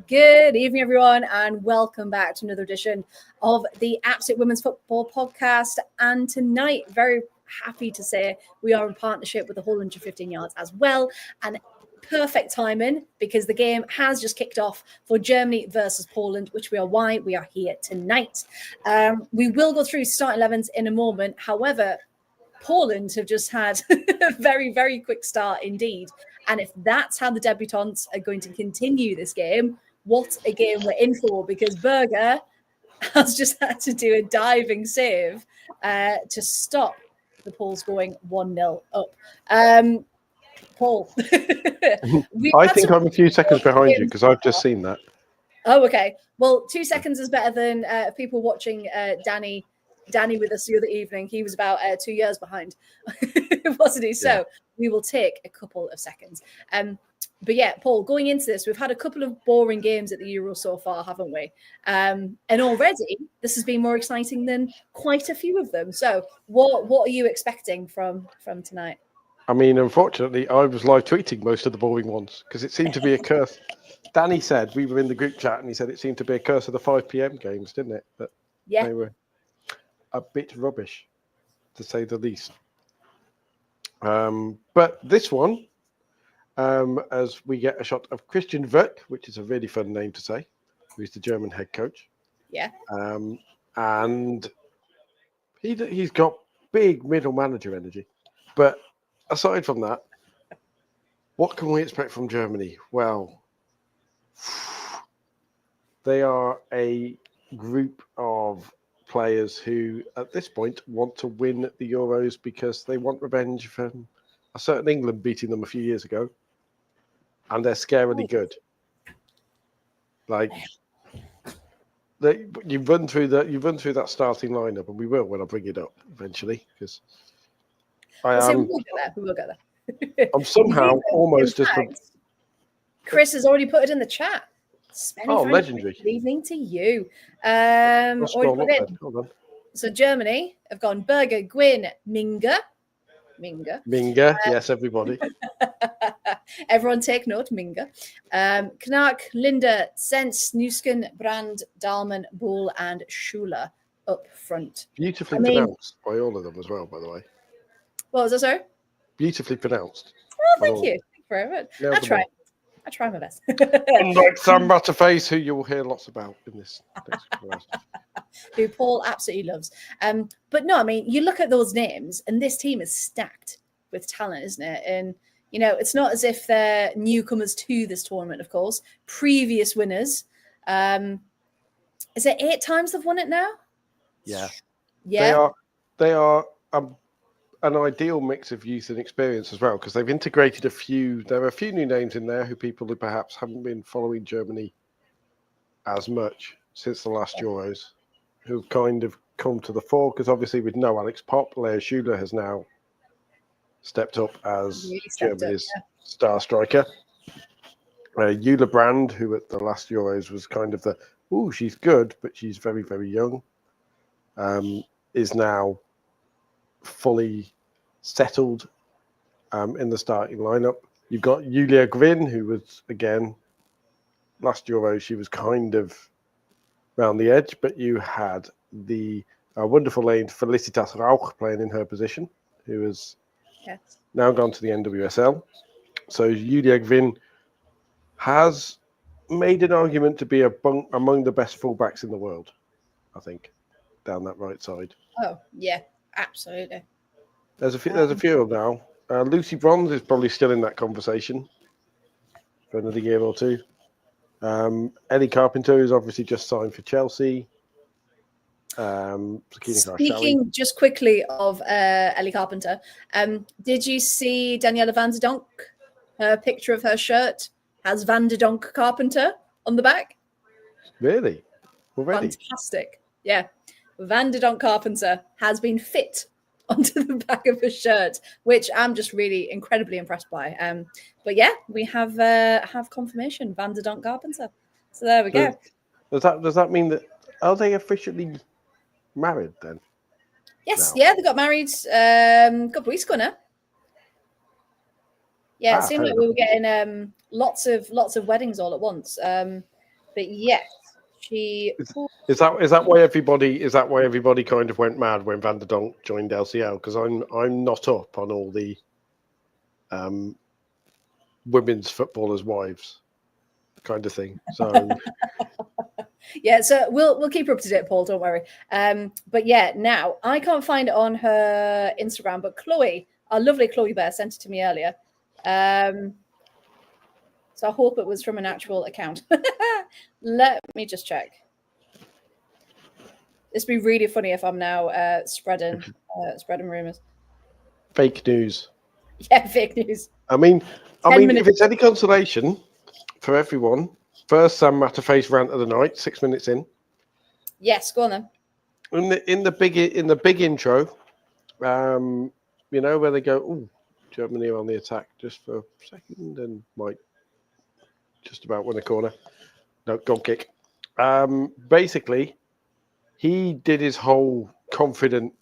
Good evening, everyone, and welcome back to another edition of the Absolute Women's Football Podcast. And tonight, very happy to say we are in partnership with the Whole 115 Yards as well. And perfect timing because the game has just kicked off for Germany versus Poland, which why we are here tonight. We will go through starting 11s in a moment. However, Poland have just had a very, very quick start indeed. And if that's how the debutantes are going to continue this game, what a game we're in for, because Berger has just had to do a diving save to stop the Poles going 1-0 up. Paul. I think I'm a few seconds behind you because I've just seen that. Oh, okay. Well, 2 seconds is better than people watching Danny with us the other evening. He was about 2 years behind, wasn't he? Yeah. So we will take a couple of seconds. But yeah, Paul, going into this, we've had a couple of boring games at the Euro so far, haven't we? And already this has been more exciting than quite a few of them. So what are you expecting from tonight? I mean, unfortunately, I was live tweeting most of the boring ones because it seemed to be a curse. Danny said, we were in the group chat, and he said it seemed to be a curse of the 5 p.m. games, didn't it? But yeah, they were a bit rubbish, to say the least. But this one, as we get a shot of Christian Wirth, which is a really fun name to say, who's the German head coach. Yeah. And he's got big middle manager energy. But aside from that, what can we expect from Germany? Well, they are a group of players who, at this point, want to win the Euros because they want revenge from a certain England beating them a few years ago, and they're scarily good. Like you've run through that starting lineup, and we will when I bring it up eventually because we will get there. I'm somehow almost just. Chris has already put it in the chat. Legendary. Good evening to you. Hold on. So Germany have gone Berger, Gwyn, Minga. Yes, everybody. Everyone take note, Minga. Knark, Linda, Sens, Nusken, Brand, Dahlmann, Bull, and Schuler up front. Beautifully pronounced by all of them as well, by the way. What was that, sorry? Beautifully pronounced. Oh, thank you. Thank you very much. I try my best. Unlike Sam Butterface, who you will hear lots about in this next who Paul absolutely loves. But no, I mean, you look at those names, and this team is stacked with talent, isn't it? And, you know, it's not as if they're newcomers to this tournament, of course. Previous winners. Is it 8 times they've won it now? Yeah. Yeah. They are an ideal mix of youth and experience as well, because they've integrated there are a few new names in there who perhaps haven't been following Germany as much since the last Euros, who've kind of come to the fore, because obviously with no Alex Popp, Lea Schuler has now stepped up as Germany's star striker. Eula Brand, who at the last Euros was kind of she's good, but she's very, very young, is now fully settled in the starting lineup. You've got Julia Gwyn, who was, again, last Euro, she was kind of round the edge, but you had the wonderful lane Felicitas Rauch playing in her position, who has now gone to the NWSL. So Julia Gwyn has made an argument to be among the best fullbacks in the world, I think, down that right side. Oh, yeah, absolutely. There's a few now. Lucy Bronze is probably still in that conversation for another year or two. Ellie Carpenter is obviously just signed for Chelsea. Speaking just quickly of Ellie Carpenter, did you see Daniela van der Donk? Her picture of her shirt has Van der Donk Carpenter on the back. Really? Already? Fantastic. Yeah. Van der Donk Carpenter has been fit onto the back of her shirt, which I'm just really incredibly impressed by. But yeah, we have confirmation, Van der Donk Carpenter. So there we go. Does that mean that are they officially married then? Yes, now? Yeah, they got married a couple of weeks ago now. Yeah, it seemed like we were getting lots of weddings all at once. But yes, she. Is that why everybody kind of went mad when Van der Donk joined LCL? Because I'm not up on all the women's footballers' wives kind of thing. So Yeah, so we'll keep her up to date, Paul. Don't worry. But yeah, now I can't find it on her Instagram, but Chloe, our lovely Chloe Bear, sent it to me earlier. So I hope it was from an actual account. Let me just check. This would be really funny if I'm now spreading rumors. fake news. Yeah, fake news. I mean, 10 minutes. if it's any consolation for everyone, first Sam Matterface rant of the night, 6 minutes in. Yes, go on then. In the big intro, you know, where they go, "Oh, Germany are on the attack," just for a second, and might just about win a corner. No, goal kick. Basically, he did his whole confident.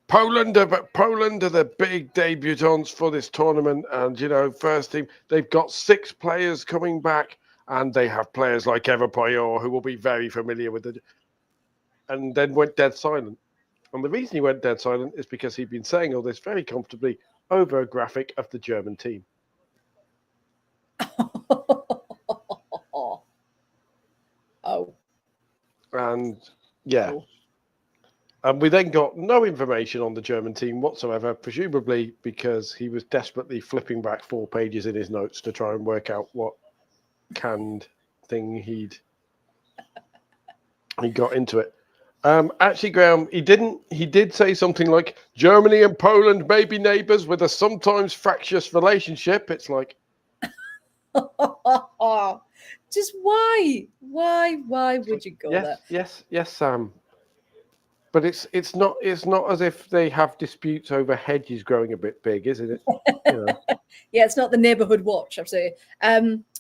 Poland are the big debutants for this tournament, and you know, first team, they've got 6 players coming back, and they have players like Eva Payor who will be very familiar with it. And then went dead silent. And the reason he went dead silent is because he'd been saying all this very comfortably over a graphic of the German team. Oh. And yeah. And we then got no information on the German team whatsoever, presumably because he was desperately flipping back 4 pages in his notes to try and work out what canned thing he got into it. Actually, Graham, he did say something like Germany and Poland may be neighbours with a sometimes fractious relationship. It's like, just why would you go there? Yes, Sam. But it's not as if they have disputes over hedges growing a bit big, isn't it? You know. Yeah, it's not the neighbourhood watch, absolutely.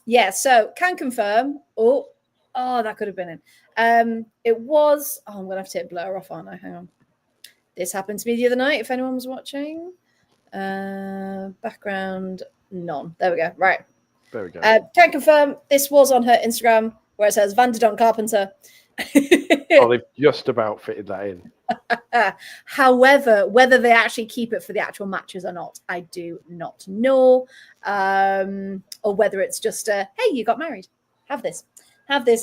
Yeah, so can confirm. Oh, that could have been it. It was. Oh, I'm gonna have to take blur off, aren't I? Hang on. This happened to me the other night. If anyone was watching, background none. There we go. Right. There we go. Can confirm this was on her Instagram where it says Van der Donk Carpenter. They've just about fitted that in. However, whether they actually keep it for the actual matches or not, I do not know. Or whether it's just hey, you got married. Have this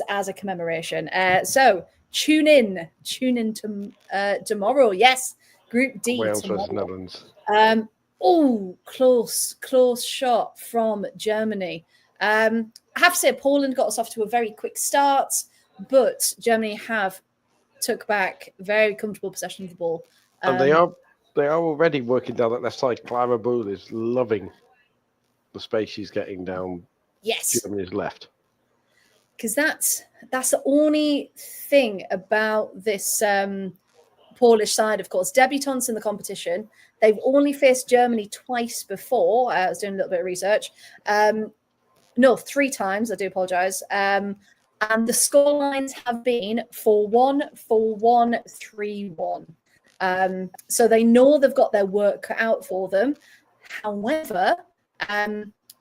as a commemoration. So tune in tomorrow. Yes, Group D. Wales tomorrow. versus Netherlands. Close shot from Germany. I have to say Poland got us off to a very quick start, but Germany have took back very comfortable possession of the ball. And they are already working down that left side. Clara Bull is loving the space she's getting down Germany's left. Because that's the only thing about this Polish side, of course. Debutants in the competition. They've only faced Germany twice before. I was doing a little bit of research. No, 3 times. I do apologise. And the scorelines have been 4-1, 4-1, 3-1. So they know they've got their work cut out for them. However,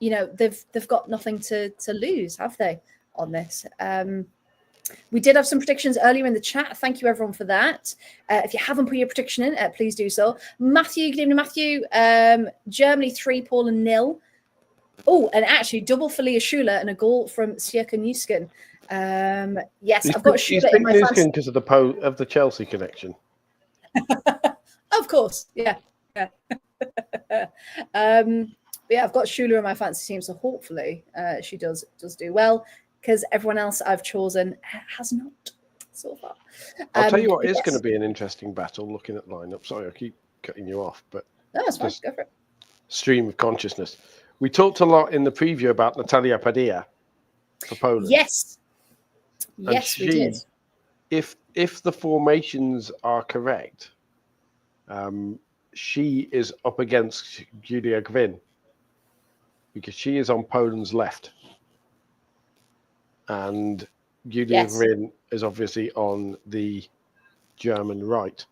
you know, they've got nothing to lose, have they, on this? We did have some predictions earlier in the chat. Thank you, everyone, for that. If you haven't put your prediction in, please do so. Matthew, good evening, Matthew. Germany 3, Poland 0. Oh, and actually, double for Leah Schuler and a goal from Sierka Nuskin. Yes, I've got Schuler in my fantasy because of the Chelsea connection. Of course, yeah. But yeah, I've got Schuler in my fantasy team, so hopefully she does do well. Because everyone else I've chosen has not so far. I'll tell you what is going to be an interesting battle looking at the lineup. Sorry, I keep cutting you off, but no, it's fine. Go for it. Stream of consciousness. We talked a lot in the preview about Natalia Padilla for Poland. Yes, we did. If the formations are correct, she is up against Julia Gwyn because she is on Poland's left. And Julia Gwyn is obviously on the German right,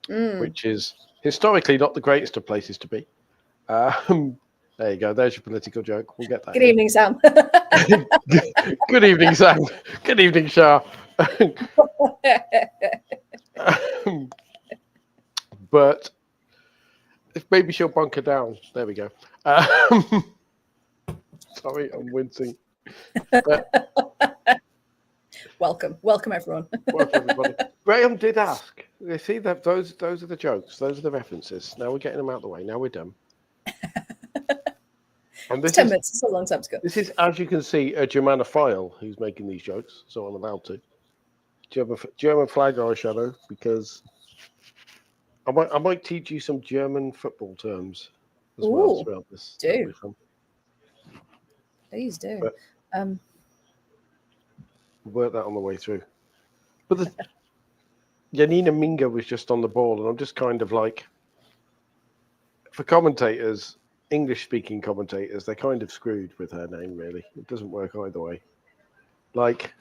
which is historically not the greatest of places to be. There you go. There's your political joke. We'll get that. Good evening, Sam. Good evening, Sam. Good evening, Shah. But if maybe she'll bunker down. There we go. Sorry, I'm wincing. Welcome, everyone. Welcome, everybody. Graham did ask. You see that those are the jokes. Those are the references. Now we're getting them out of the way. Now we're done. And this 10 is, minutes. It's a long time to go. This is, as you can see, a Germanophile who's making these jokes, so I'm allowed to. German flag eyeshadow, because I might teach you some German football terms as well throughout this. Do. Please do. But we'll work that on the way through. But Janina Minga was just on the ball, and I'm just kind of like, for commentators, English-speaking commentators, they're kind of screwed with her name, really. It doesn't work either way. Like...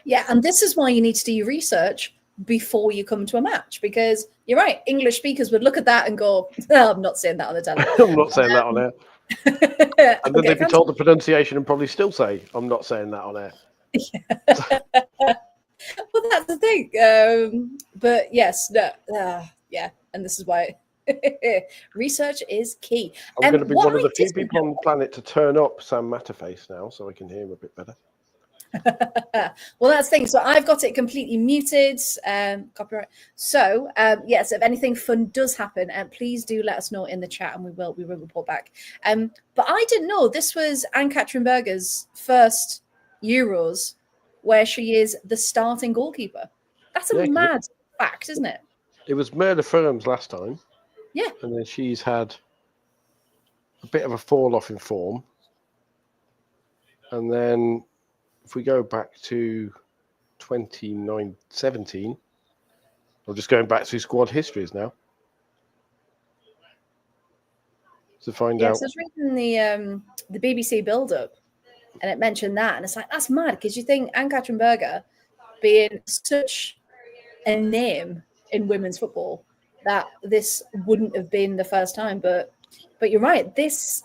Yeah, and this is why you need to do your research before you come to a match, because you're right, English speakers would look at that and go, oh, I'm not saying that on the television. I'm not saying that on air. And then they'd be told the pronunciation and probably still say, I'm not saying that on air. Well, that's the thing. But yes, yeah, and this is why research is key. I'm going to be one of the few people on the planet to turn up Sam Matterface now, so I can hear him a bit better. Well, that's the thing. So I've got it completely muted, copyright. So yes, if anything fun does happen, please do let us know in the chat, and we will report back. But I didn't know this was Ann-Katrin Berger's first Euros where she is the starting goalkeeper. That's a mad fact, isn't it? It was Merle Firms last time. Yeah. And then she's had a bit of a fall off in form. And then if we go back to 2017, I'm just going back through squad histories now to find out. Yes, I was reading the BBC build-up, and it mentioned that, and it's like, that's mad, because you think Ann-Katrin Berger being such a name in women's football that this wouldn't have been the first time, but you're right, this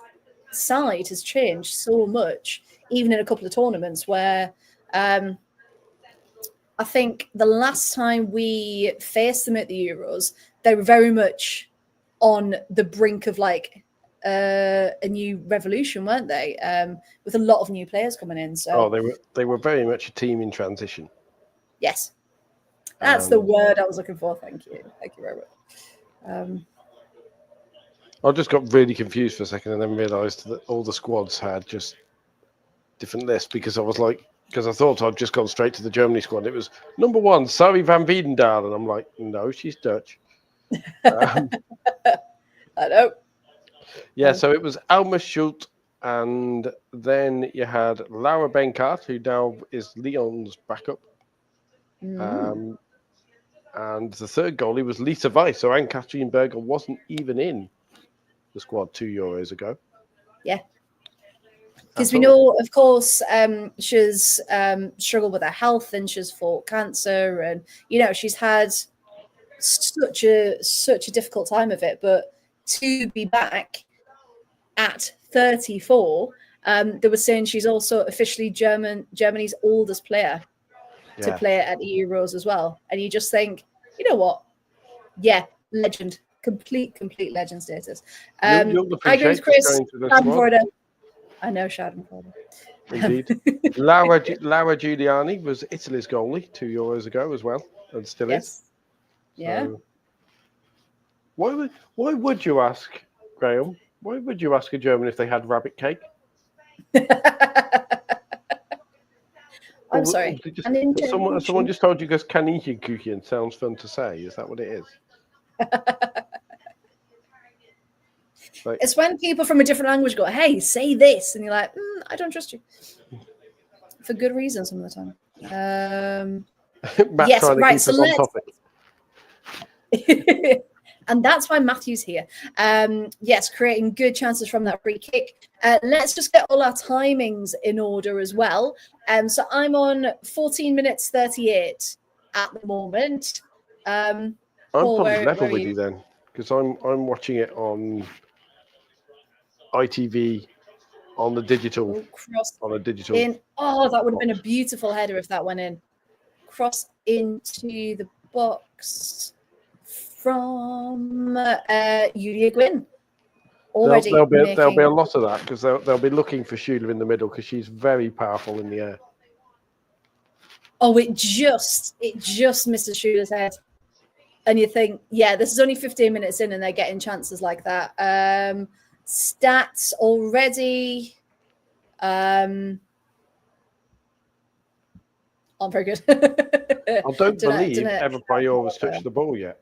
side has changed so much, even in a couple of tournaments where I think the last time we faced them at the Euros, they were very much on the brink of like a new revolution, weren't they? With a lot of new players coming in. So they were very much a team in transition. Yes, that's the word I was looking for. Thank you very much. I just got really confused for a second and then realised that all the squads had just different lists, because I thought I'd just gone straight to the Germany squad. It was number 1, Sari van Wiedendaal, and I'm like, no, she's Dutch. I know. Yeah, so it was Alma Schult, and then you had Laura Benkart, who now is Leon's backup. And the third goalie was Lisa Weiss, so Ann-Katrin Berger wasn't even in the squad 2 Euros ago. Yeah. Because we know, of course, she's struggled with her health, and she's fought cancer, and she's had such a difficult time of it. But to be back at 34, they were saying she's also officially Germany's oldest player to play at the Euros as well. And you just think, you know what? Yeah, legend, complete legend status. You'll appreciate Chris, I know Schadenfreude. Indeed. Laura Giuliani was Italy's goalie 2 Euros ago as well, and still is. Yeah. So, why would you ask, Graham? Why would you ask a German if they had rabbit cake? I'm sorry. Someone just told you because Kaninchenkuchen sounds fun to say. Is that what it is? It's when people from a different language go, hey, say this. And you're like, I don't trust you. For good reason some of the time. Matt trying to keep us on topic. And that's why Matthew's here. Yes, creating good chances from that free kick. Let's just get all our timings in order as well. So I'm on 14 minutes 38 at the moment. I'm probably level with you then, because I'm watching it on ITV on the digital. Cross on a digital. in. Oh, that would have been a beautiful header if that went in. Cross into the box from Yulia Gwyn. Already There'll be a lot of that because they'll be looking for Shula in the middle because she's very powerful in the air. Oh, it just misses Shula's head. And you think, yeah, this is only 15 minutes in and they're getting chances like that. Stats already aren't very good. I don't believe Eva Prior has touched the ball yet.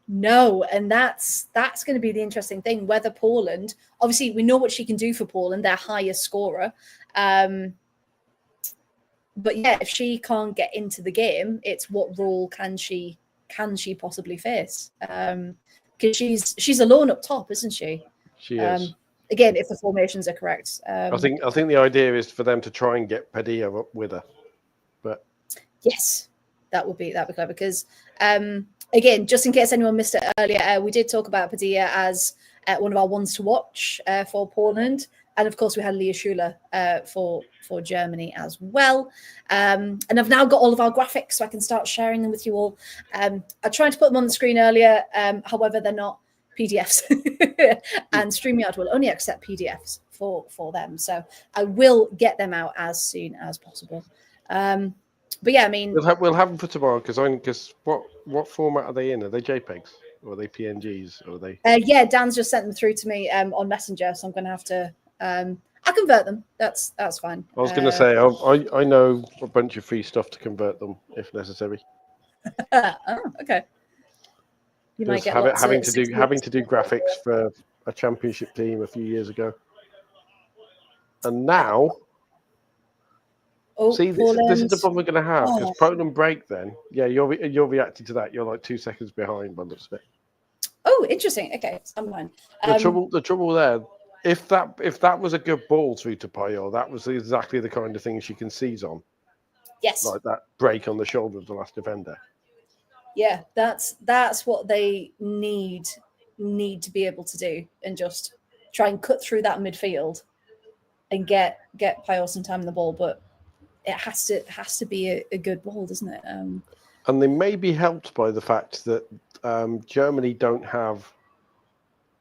No, and that's going to be the interesting thing, whether Poland, obviously we know what she can do for Poland, their highest scorer. But yeah, if she can't get into the game, it's what role can she possibly face? Because she's alone up top, isn't she? She is. Again, if the formations are correct. I think the idea is for them to try and get Padilla up with her. But yes, that would be clever because again, just in case anyone missed it earlier, we did talk about Padilla as one of our ones to watch for Poland. And of course, we had Leah Schuler for Germany as well. And I've now got all of our graphics, so I can start sharing them with you all. I tried to put them on the screen earlier. However, they're not PDFs. And StreamYard will only accept PDFs for them. So I will get them out as soon as possible. But yeah, I mean... We'll have them for tomorrow, because what format are they in? Are they JPEGs? Or are they PNGs? Or are they... yeah, Dan's just sent them through to me on Messenger, so I'm going to have to... I'll convert them. That's fine. I was going to say, I know a bunch of free stuff to convert them if necessary. Oh, okay. You might get having to do graphics for a championship team a few years ago, and now, see, this is the problem we're going to have because Poland break. Then, yeah, you're reacting to that. You're like 2 seconds behind by the looks of it. Oh, interesting. Okay, I'm fine. The trouble there. If that was a good ball through to Payo, that was exactly the kind of thing she can seize on. Yes. Like that break on the shoulder of the last defender. Yeah, that's what they need to be able to do, and just try and cut through that midfield and get Payo some time in the ball. But it has to be a good ball, doesn't it? And they may be helped by the fact that Germany don't have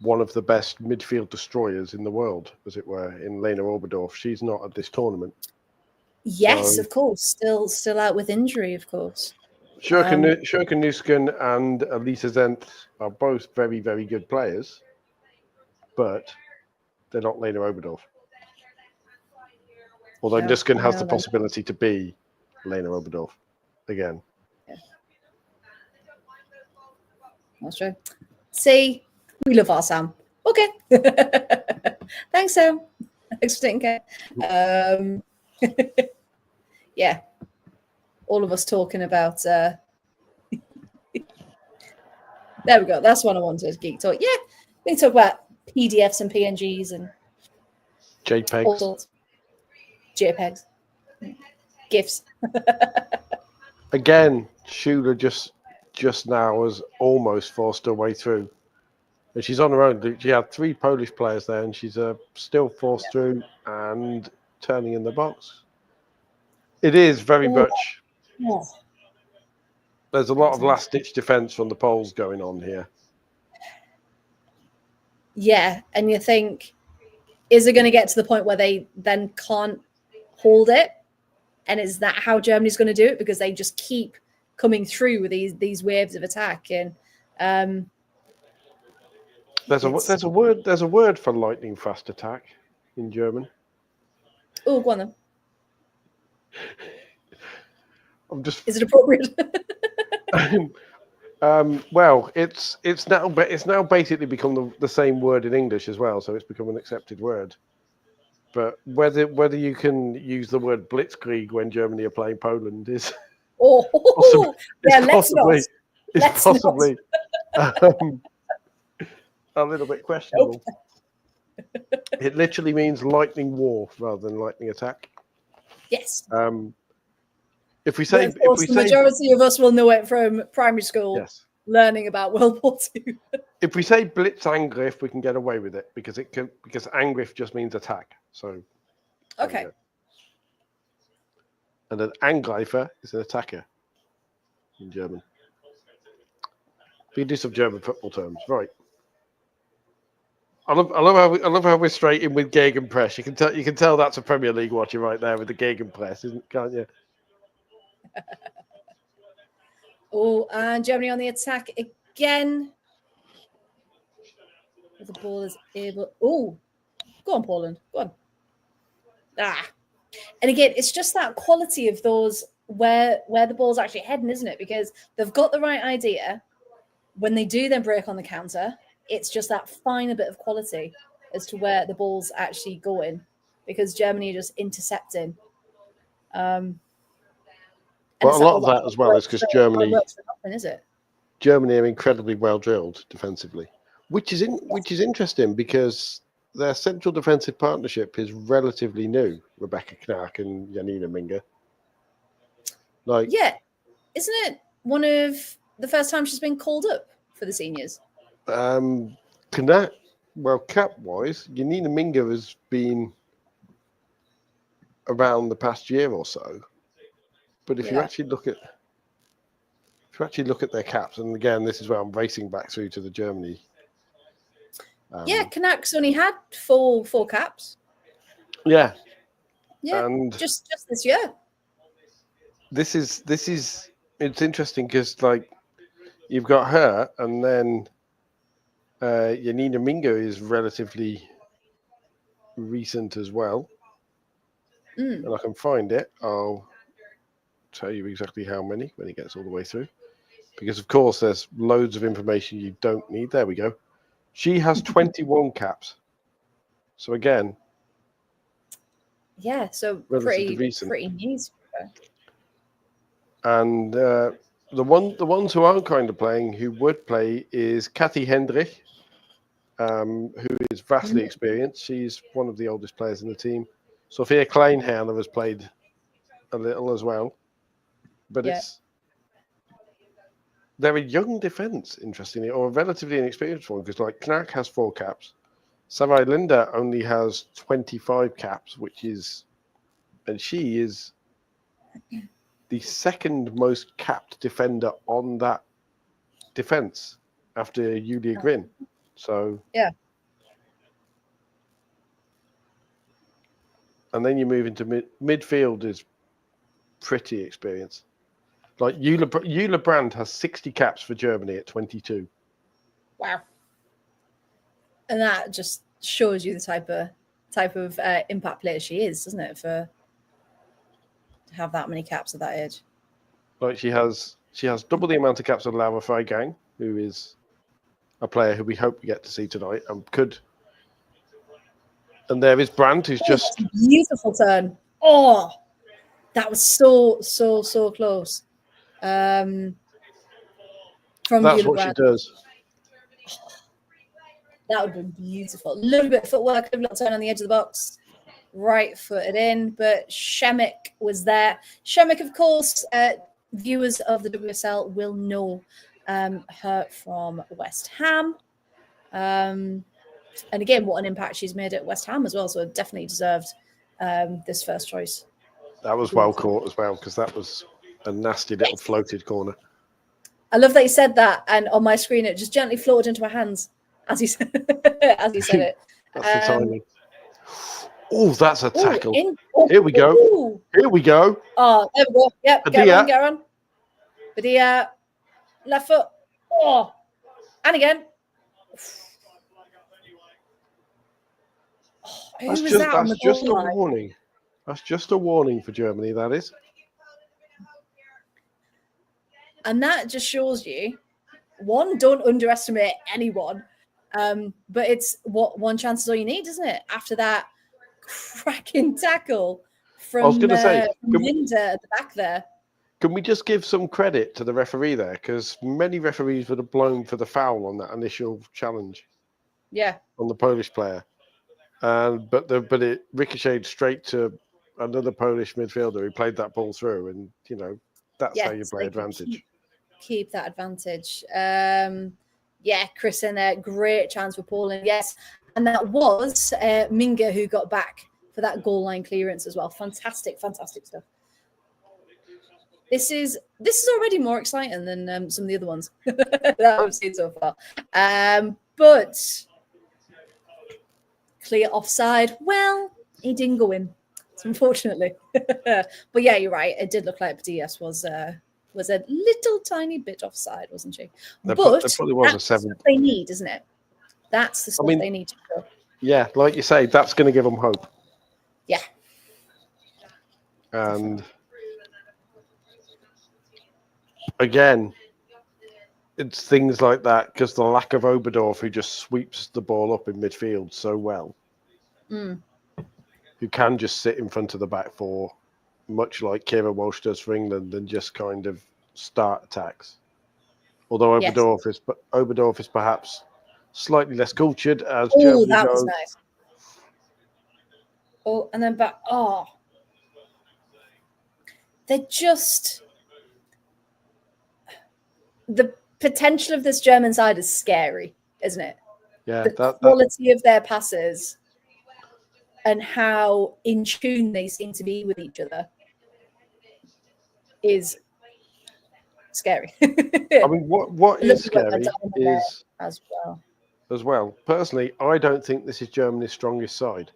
one of the best midfield destroyers in the world, as it were, in Lena Oberdorf. She's not at this tournament. Yes, of course. Still out with injury, of course. Shurka Nusken and Elisa Zenth are both very, very good players, but they're not Lena Oberdorf. Although Nusken has the possibility to be Lena Oberdorf again. Yeah. That's true. See, we love our Sam. Okay. Thanks, Sam. Thanks for taking care. Yeah. All of us talking about... there we go. That's what I wanted, Geek Talk. Yeah. We can talk about PDFs and PNGs and... JPEGs. All sorts. JPEGs. GIFs. Again, Shula just now has almost forced her way through. And she's on her own. She had 3 Polish players there, and she's still forced through and turning in the box. It is very much... There's a lot of last-ditch defence from the Poles going on here. Yeah, and you think, is it going to get to the point where they then can't hold it? And is that how Germany's going to do it? Because they just keep coming through with these waves of attack. And there's a word for lightning fast attack in German. Oh, go on then. Is it appropriate? Well, it's now basically become the same word in English as well, so it's become an accepted word. But whether you can use the word blitzkrieg when Germany are playing Poland is possibly a little bit questionable. Nope. It literally means lightning war rather than lightning attack. Yes. If we say, the majority of us will know it from primary school. Yes. learning about World War II. If we say Blitzangriff, we can get away with it because Angriff just means attack. So Okay. And an Angreifer is an attacker in German. We do some German football terms, right? I love how we're straight in with Gegenpress. You can tell that's a Premier League watcher right there with the Gegenpress, can't you? Oh, and Germany on the attack again. The ball is able. Oh, go on, Poland. Go on. And again, it's just that quality of those where the ball's actually heading, isn't it? Because they've got the right idea. When they do then break on the counter, it's just that finer bit of quality as to where the ball's actually going, because Germany are just intercepting. But a lot of that as well is because Germany works for nothing, is it? Germany are incredibly well drilled defensively, which is interesting because their central defensive partnership is relatively new. Rebecca Knark and Janina Minga. Yeah, isn't it one of the first time she's been called up for the seniors? Knark, well, cap-wise, Janina Minga has been around the past year or so. But if you actually look at their caps, and again, this is where I'm racing back through to the Germany. Knark's only had four caps. Yeah, and just this year. This is it's interesting because you've got her, and then Janina Minga is relatively recent as well. And I can find it. I'll tell you exactly how many when it gets all the way through. Because, of course, there's loads of information you don't need. There we go. She has 21 caps. So, again. Yeah, so pretty new. And the ones who aren't kind of playing, who would play, is Kathy Hendrich, who is vastly experienced. She's one of the oldest players in the team. Sophia Kleinherner has played a little as well. But they're a young defence, interestingly, or a relatively inexperienced one, because Knark has 4 caps. Sarai Linda only has 25 caps, and she is the second most capped defender on that defence after Julia Grin. So and then you move into midfield is pretty experienced. Eula Brand has 60 caps for Germany at 22. Wow. And that just shows you the type of impact player she is, doesn't it, to have that many caps at that age? She has double the amount of caps of Laura Freigang, who is a player who we hope we get to see tonight and could. And there is Brandt, who's just beautiful turn. Oh, that was so close. From that's what she does. That would have been beautiful. A little bit of footwork, a little turn on the edge of the box, right footed in. But Shemek was there. Shemek, of course, viewers of the WSL will know her from West Ham. And again, what an impact she's made at West Ham as well. So definitely deserved this first choice. That was well caught as well, because that was a nasty little floated corner. I love that he said that, and on my screen it just gently floated into my hands as he said it. That's the timing. Oh, that's a tackle. Here we go. Ooh. Here we go. Oh, there we go. Yep, get on. Badia, left foot. Oh, and again. That's just a warning. That's just a warning for Germany, that is. And that just shows you, one, don't underestimate anyone. But it's one chance is all you need, isn't it? After that cracking tackle from Linda at the back there. Can we just give some credit to the referee there? Because many referees would have blown for the foul on that initial challenge. Yeah. On the Polish player. But it ricocheted straight to another Polish midfielder who played that ball through. And, that's how you play advantage. keep that advantage. Yeah, Chris in there, great chance for Poland. Yes, and that was Minga who got back for that goal line clearance as well. Fantastic stuff. This is already more exciting than some of the other ones that I've seen so far. But clear offside. Well, he didn't go in, unfortunately. But yeah, you're right. It did look like DS was a little tiny bit offside, wasn't she? There But probably was a that's 7. what they need, isn't it? That's the stuff they need to show. Yeah, like you say, that's going to give them hope. Yeah. And again, it's things like that because the lack of Oberdorf, who just sweeps the ball up in midfield so well, who can just sit in front of the back four, much like Kira Walsh does for England, and just kind of start attacks. Although Oberdorf is perhaps slightly less cultured as Germany that goes. was nice. Oh, and then back. Oh, they're just the potential of this German side is scary, isn't it? Yeah, the quality of their passes and how in tune they seem to be with each other is scary. I mean, what is scary is as well. Personally, I don't think this is Germany's strongest side.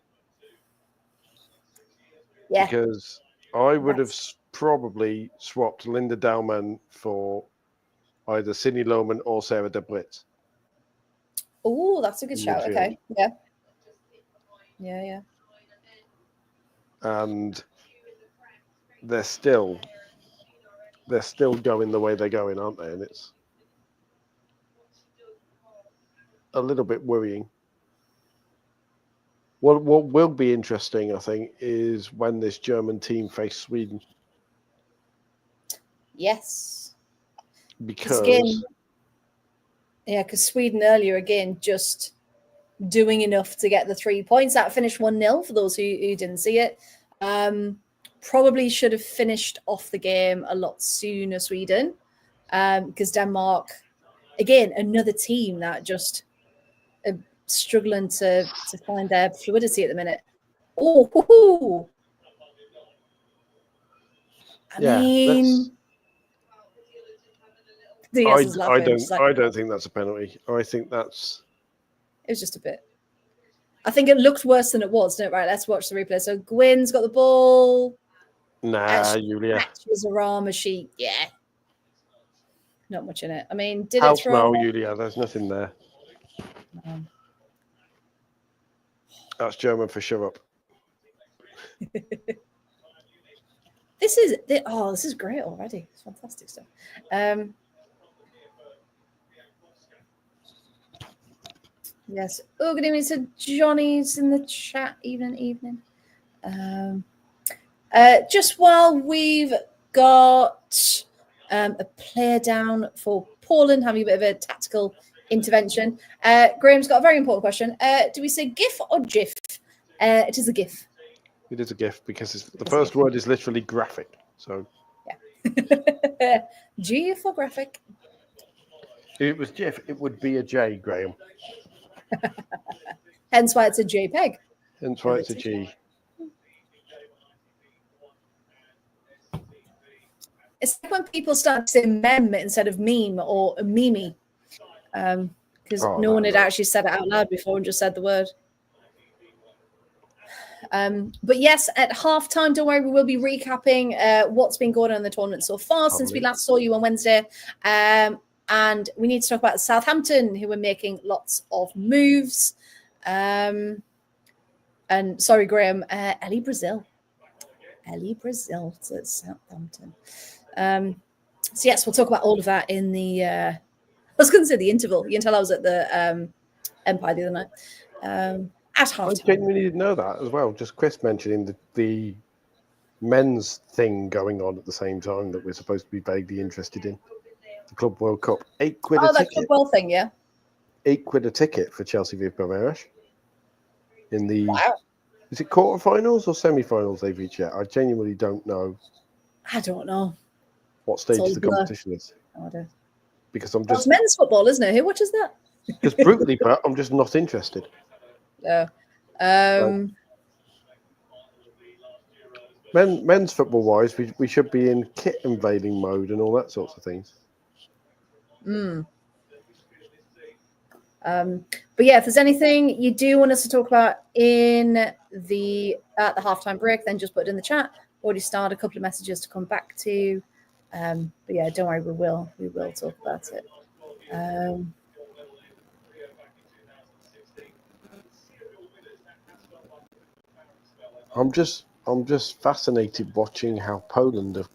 Yeah, because I would have probably swapped Linda Daumann for either Cindy Lohman or Sarah de Brits. Oh, that's a good shout. Okay, yeah. And they're still going the way they're going, aren't they? And it's a little bit worrying. What will be interesting, I think, is when this German team face Sweden. Yes. Because Sweden earlier again just doing enough to get the 3 points. That finished 1-0 for those who didn't see it. Probably should have finished off the game a lot sooner, Sweden, because Denmark, again, another team that just struggling to find their fluidity at the minute. Oh, I mean, I don't think that's a penalty. I think it was just a bit. I think it looked worse than it was, didn't it? Right, let's watch the replay. So Gwyn's got the ball. Julia. Catches her arm as she, not much in it. I mean, did Help it throw? No, Julia, there's nothing there. That's German for shut up. This is great already. It's fantastic stuff. Yes. Oh, good evening to Johnny's in the chat. Evening. Just while we've got a player down for Poland having a bit of a tactical intervention, Graham's got a very important question. Do we say GIF or GIF? It is a GIF. It is a GIF because the first word is literally graphic. So yeah. G for graphic. If it was GIF, it would be a J, Graham. Hence why it's a JPEG. Hence why it's a G. It's like when people start to say mem instead of meme or a meme. Because no one had actually said it out loud before and just said the word. But yes, at halftime, don't worry, we will be recapping what's been going on in the tournament so far since we last saw you on Wednesday. And we need to talk about Southampton, who are making lots of moves. And sorry, Graham, Ellie Brazil to Southampton. So yes, we'll talk about all of that in the I was going to say the interval. You can tell I was at the Empire the other night at halftime. I genuinely didn't know that as well. Just Chris mentioning the men's thing going on at the same time that we're supposed to be vaguely interested in. The Club World Cup, £8 a ticket. Oh, that Club World thing, yeah. £8 a ticket for Chelsea v Palmeiras in the is it quarterfinals or semi-finals they've reached yet? I genuinely don't know. I don't know. What stage the competition is. No idea. Because I'm It's just men's football, isn't it? Who watches that? just brutally, but I'm just not interested. No. Men's football wise, we should be in kit invading mode and all that sorts of things. But yeah, if there's anything you do want us to talk about in the at the halftime break, then just put it in the chat. Already started a couple of messages to come back to. But yeah, don't worry, we will talk about it. I'm just fascinated watching how Poland are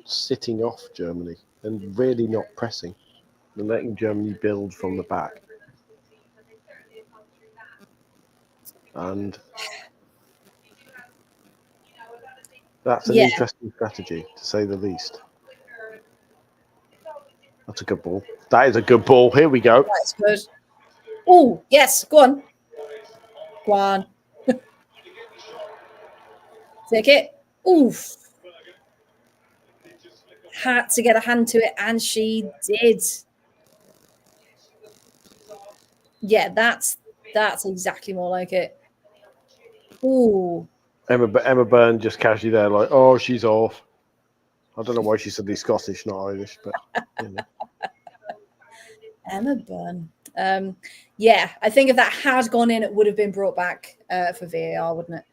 sitting off Germany and really not pressing and letting Germany build from the back. And that's an interesting strategy, to say the least. That's a good ball. That is a good ball. Here we go. That's good. Oh, yes. Go on. Go on. Take it. Oof. Had to get a hand to it, and she did. Yeah, that's exactly more like it. Ooh. Emma Byrne just casually there, like, oh, she's off. I don't know why she's suddenly Scottish, not Irish, but you know. Emma Byrne. Yeah, I think if that had gone in, it would have been brought back for VAR, wouldn't it?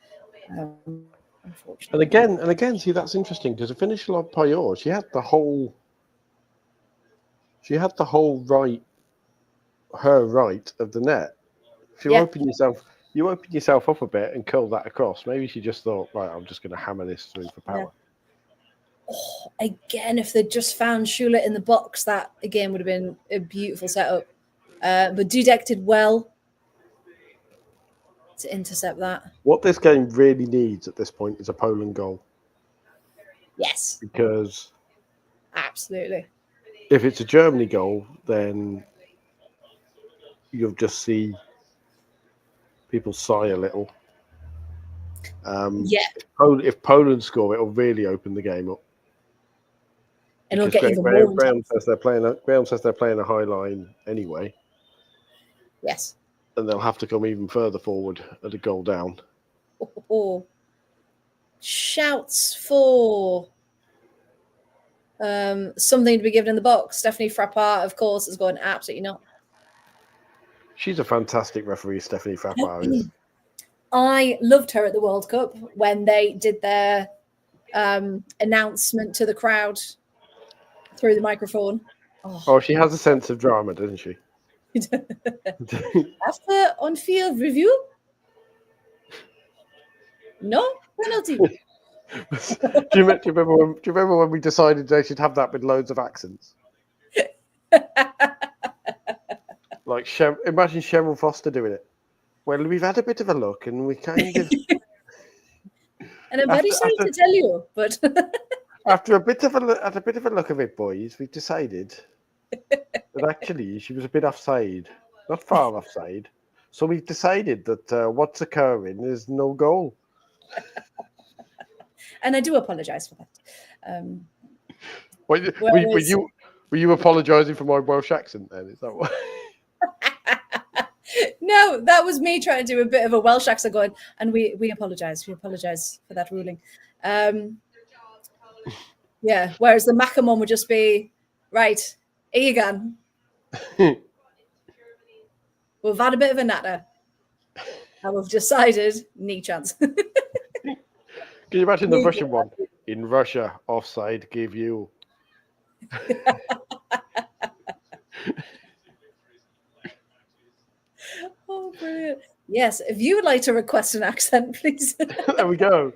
Unfortunately. And again, see, that's interesting because a finisher like Payot, she had the whole right, her right of the net. If you open yourself up a bit and curl that across, maybe she just thought, right, I'm just going to hammer this through for power. Yeah. Oh, again, if they'd just found Shula in the box, that again would have been a beautiful setup. But Dudek did well to intercept that. What this game really needs at this point is a Poland goal. Yes. Because absolutely. If it's a Germany goal, then you'll just see people sigh a little. If Poland score, it'll really open the game up. And it'll get even more. Graham says they're playing a high line anyway. Yes. And they'll have to come even further forward at a goal down. Shouts for something to be given in the box. Stephanie Frappart, of course, is going absolutely not. She's a fantastic referee, Stephanie Frappart is. I loved her at the World Cup when they did their announcement to the crowd through the microphone. Oh, she has a sense of drama, doesn't she? After on-field review? No penalty. do you remember when we decided they should have that with loads of accents? Like, imagine Cheryl Foster doing it. Well, we've had a bit of a look, and we kind of. And I'm very sorry to tell you, but after a bit of a look of it, boys, we've decided that actually she was a bit offside, not far offside. So we've decided that what's occurring is no goal. And I do apologise for that. Were you apologising for my Welsh accent then? Is that what? No, that was me trying to do a bit of a Welsh accent going, and we apologise. We apologise for that ruling. Yeah, whereas the Macamon would just be, right, Egan. We've had a bit of a natter. And we've decided, knee chance. Can you imagine the Russian one? In Russia, offside give you. Oh, brilliant. Yes, if you would like to request an accent, please. There we go.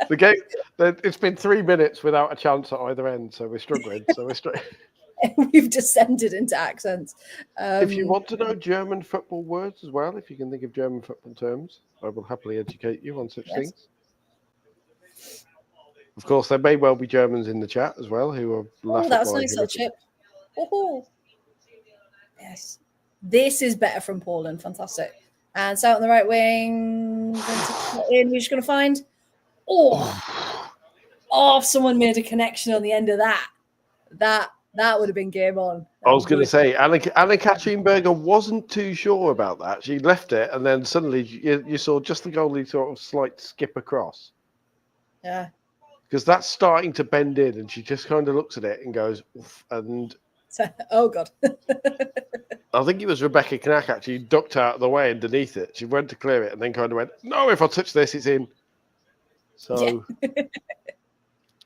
The game, it's been 3 minutes without a chance at either end, so we're struggling. We've descended into accents. If you want to know German football words as well, if you can think of German football terms, I will happily educate you on such things. Of course, there may well be Germans in the chat as well who are laughing. Oh, that was nice, little chip. Oh, yes. This is better from Poland. Fantastic. And it's out on the right wing. We're just going to find. Oh, someone made a connection on the end of that. That would have been game on. I was going to say, Anna Katrinberger wasn't too sure about that. She left it, and then suddenly you saw just the goalie sort of slight skip across. Yeah. Because that's starting to bend in, and she just kind of looks at it and goes, oof, and... Oh, God. I think it was Rebecca Knack actually ducked out of the way underneath it. She went to clear it and then kind of went, no, if I touch this, it's in. So,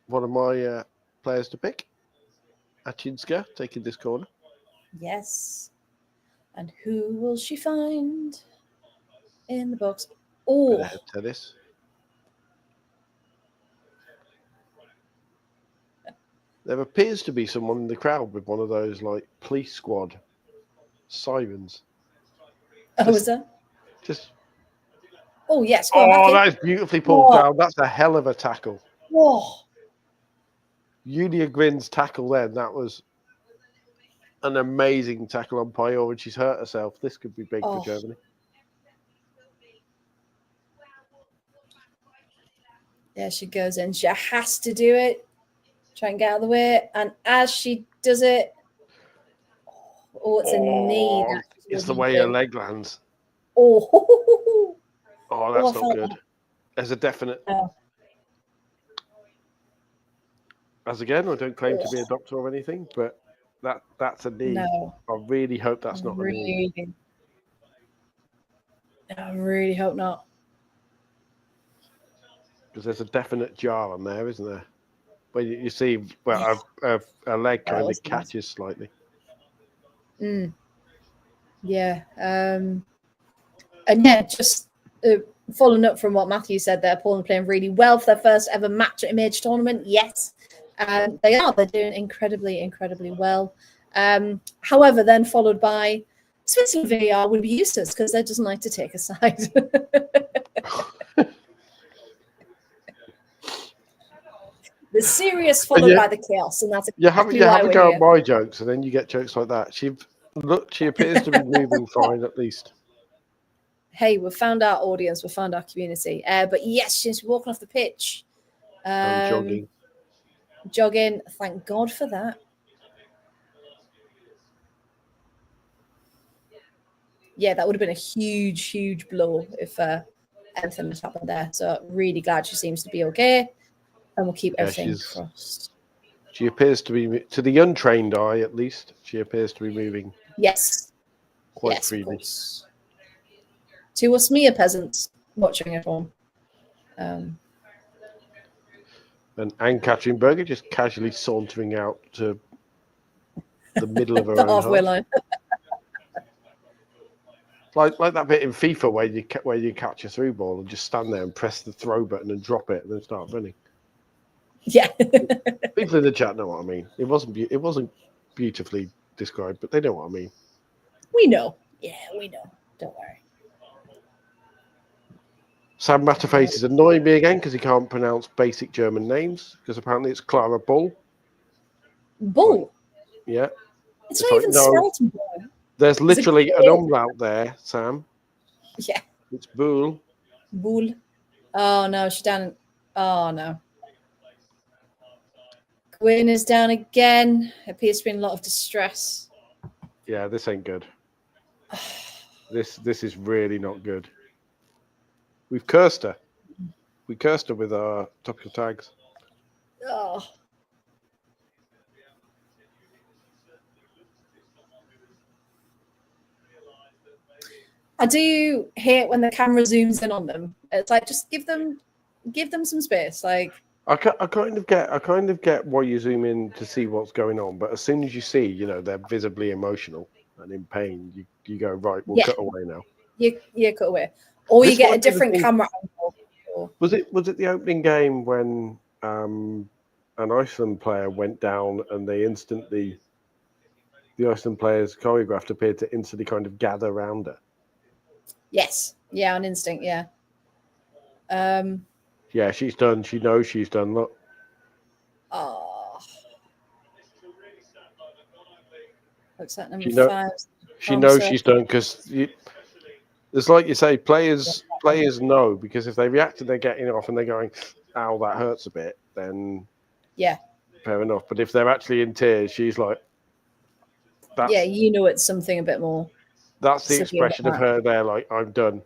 one of my players to pick, Achinska, taking this corner. Yes. And who will she find in the box? Oh. Tennis. There appears to be someone in the crowd with one of those, like, police squad sirens. Oh, is there? Oh, yes. Go on, that is beautifully pulled down. That's a hell of a tackle. Whoa. Julia Gwynn's tackle then, that was an amazing tackle on Pio, and she's hurt herself. This could be big for Germany. There she goes in. She has to do it. Try and get out of the way. And as she does it, it's a knee. It's the way her leg lands. Oh, that's not good. There's a definite. As again, I don't claim to be a doctor or anything, but that's a knee. No. I really hope that's not a knee. I really hope not. Because there's a definite jar on there, isn't there? When you see, well, a leg kind of catches slightly. Yeah. And yeah, just following up from what Matthew said there, Poland playing really well for their first ever match at a major tournament. Yes, they are. They're doing incredibly, incredibly well. However, then followed by Switzerland VAR would be useless because they doesn't like to take a side. The serious followed by the chaos, and that's exactly you have a go at my jokes, and then you get jokes like that. She appears to be moving fine, at least. Hey, we've found our audience, we've found our community. But yes, she's walking off the pitch. And jogging. Thank God for that. Yeah, that would have been a huge, huge blow if anything had happened there. So really glad she seems to be okay. And we'll keep everything crossed. She appears to be, to the untrained eye at least, she appears to be moving. Yes. Quite freely. To us mere peasants watching at home. And Anne Katrinberger just casually sauntering out to the middle of her the own halfway line. Like that bit in FIFA where you catch a through ball and just stand there and press the throw button and drop it and then start running. Yeah. People in the chat know what I mean. It wasn't beautifully described, but they know what I mean. We know. Yeah, we know. Don't worry. Sam Matterface is annoying me again because he can't pronounce basic German names because apparently it's Clara Bull. Bull? Yeah. It's not even spelled Bull. There's literally an umlaut there, Sam. Yeah. It's Bull. Bull. Oh, no, she's down. Oh, no. Gwyn is down again. Appears to be in a lot of distress. Yeah, this ain't good. This is really not good. We've cursed her. We cursed her with our topical tags. Oh. I do hate when the camera zooms in on them. It's like just give them some space. Like I kind of get why you zoom in to see what's going on, but as soon as you see, they're visibly emotional and in pain, you go right. We'll cut away now. You cut away, or you get a different camera angle. Was it the opening game when an Iceland player went down and the Iceland players choreographed appeared to instantly kind of gather around her? Yes. Yeah, on instinct. Yeah. Yeah, she's done. She knows she's done. Look. Oh. Looks like number 5. She knows she's done because it's like you say, players know because if they react and they're getting off and they're going, "Ow, that hurts a bit," then yeah, fair enough. But if they're actually in tears, she's like, that's, yeah, you know, it's something a bit more. that's the severe than expression of that. her there, like, I'm done.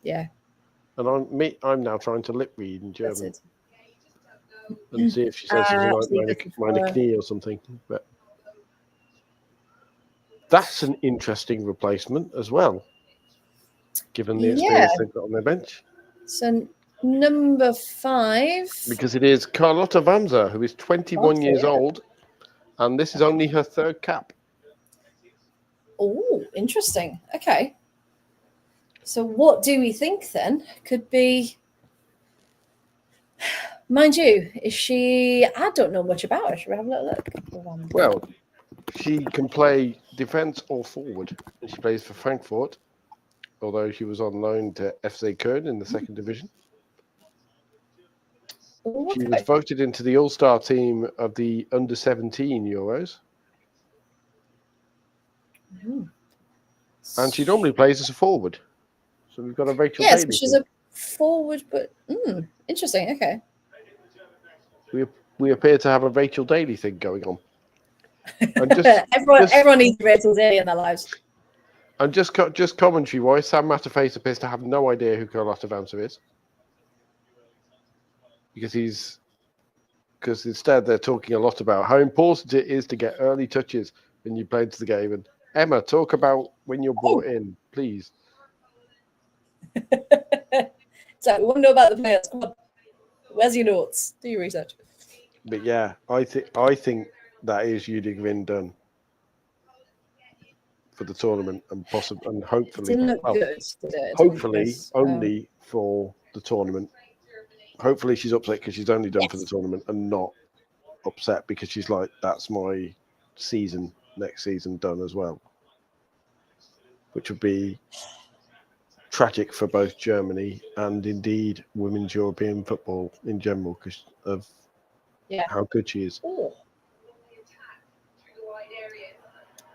Yeah, And I'm now trying to lip read in that's German it. and see if she says something like meine before. Knie or something. But that's an interesting replacement as well, given the experience they've got on their bench. So number 5. Because it is Carlotta Vanza, who is 21 years old, and this is only her 3rd cap. Oh, interesting. Okay. So what do we think then? Could be, mind you, is she, I don't know much about her. Should we have a little look? Well, she can play defence or forward, and she plays for Frankfurt, although she was on loan to FC Köln in the 2nd division. Oh, okay. She was voted into the All-Star team of the Under-17 Euros. And she normally plays as a forward. So we've got a Rachel Daly. Yes, she's a forward, but interesting. Okay. We appear to have a Rachel Daly thing going on. And everyone needs Rachel Daly in their lives. And just commentary-wise, Sam Matterface appears to have no idea who Carlotta Vanza is. Because instead they're talking a lot about how important it is to get early touches when you play into the game. And Emma, talk about when you're brought in, please. So we want to know about the players. Come on. Where's your notes? Do your research. But yeah, I think that is Judith Wynn done for the tournament and hopefully It didn't look good, did it? Hopefully only for the tournament. Hopefully she's upset because she's only done for the tournament and not upset because she's like, that's my season, next season done as well. Which would be tragic for both Germany and indeed women's European football in general because of how good she is. Oh.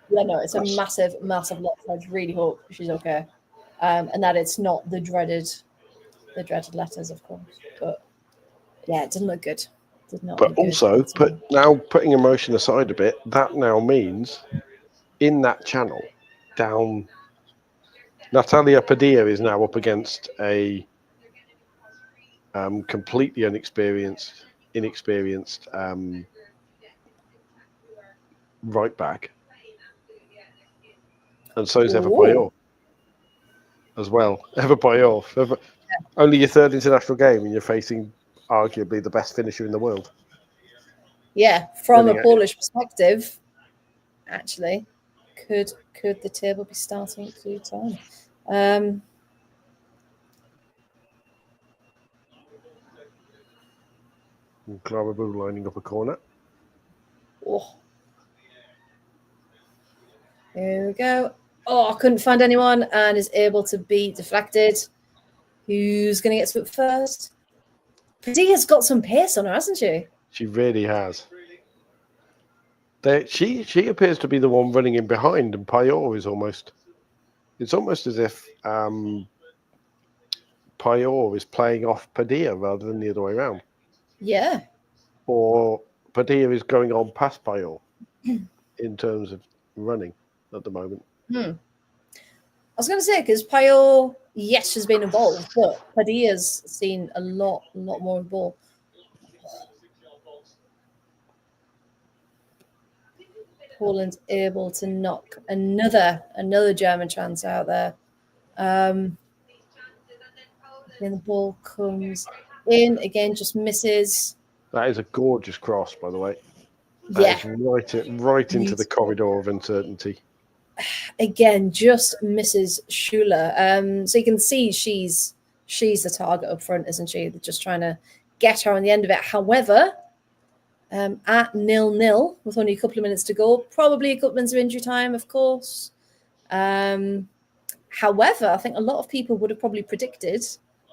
Yeah, no, it's a massive, massive loss. I really hope she's okay. And that it's not the dreaded letters, of course. But yeah, it didn't look good. But also, putting emotion aside a bit, that now means in that channel, down, Natalia Padilla is now up against a completely inexperienced right back. And so is Eva Payor as well. Eva Payor, only your 3rd international game and you're facing arguably the best finisher in the world. Yeah, from a Polish perspective, actually, could the table be starting at 2 time? Clara Boo lining up a corner. Oh. Here we go. Oh, I couldn't find anyone and is able to be deflected. Who's going to get swept first? Padilla's got some pace on her, hasn't she? She really has. She appears to be the one running in behind, and Payor is almost. It's almost as if Payor is playing off Padilla rather than the other way around. Yeah. Or Padilla is going on past Payor in terms of running at the moment. I was going to say, because Payor, yes, has been involved, but Padilla's seen a lot more of the ball. Poland able to knock another German chance out there. Then the ball comes in again, just misses. That is a gorgeous cross, by the way. Yeah, right into the corridor of uncertainty. Again, just misses Schuler. So you can see she's the target up front, isn't she? They're just trying to get her on the end of it. However, at 0-0 with only a couple of minutes to go, probably a couple of minutes of injury time, of course. However, I think a lot of people would have probably predicted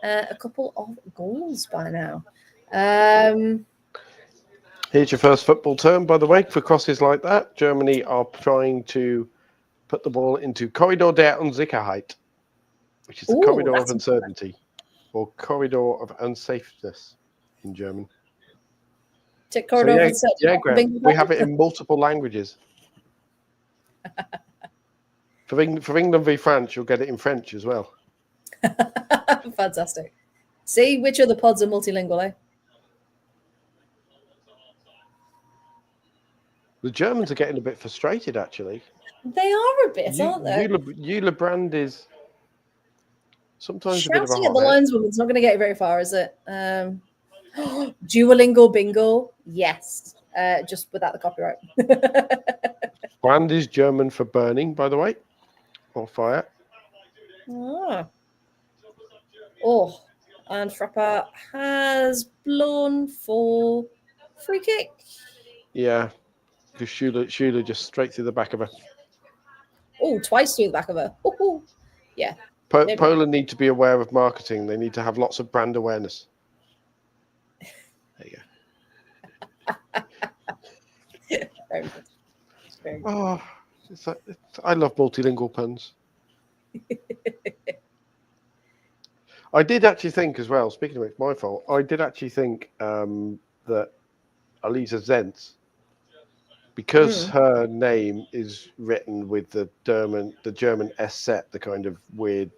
a couple of goals by now. Here's your first football term, by the way, for crosses like that. Germany are trying to put the ball into Korridor der Unsicherheit, which is the corridor of uncertainty, or corridor of unsafeness in German. Take So Corridor over and yeah, Graham, we have it in multiple languages. For England v France, you'll get it in French as well. Fantastic. See, which other pods are multilingual, eh? The Germans are getting a bit frustrated, actually. They are a bit, aren't they? Eula Brand is sometimes a bit of a Shouting at the hothead. lineswoman's not going to get you very far, is it? Duolingo bingo, yes. Just without the copyright. Brand is German for burning, by the way, or fire. Ah. Oh, and Frappa has blown for free kick. Yeah, because Schüler just straight through the back of her. Oh, twice through the back of her. Ooh. Yeah. Poland need to be aware of marketing. They need to have lots of brand awareness. There you go. Very good. Very good. Oh, I love multilingual puns. I did actually think as well, speaking of it, it's my fault, I did actually think that Elisa Zentz, because her name is written with the German S set, the kind of weird...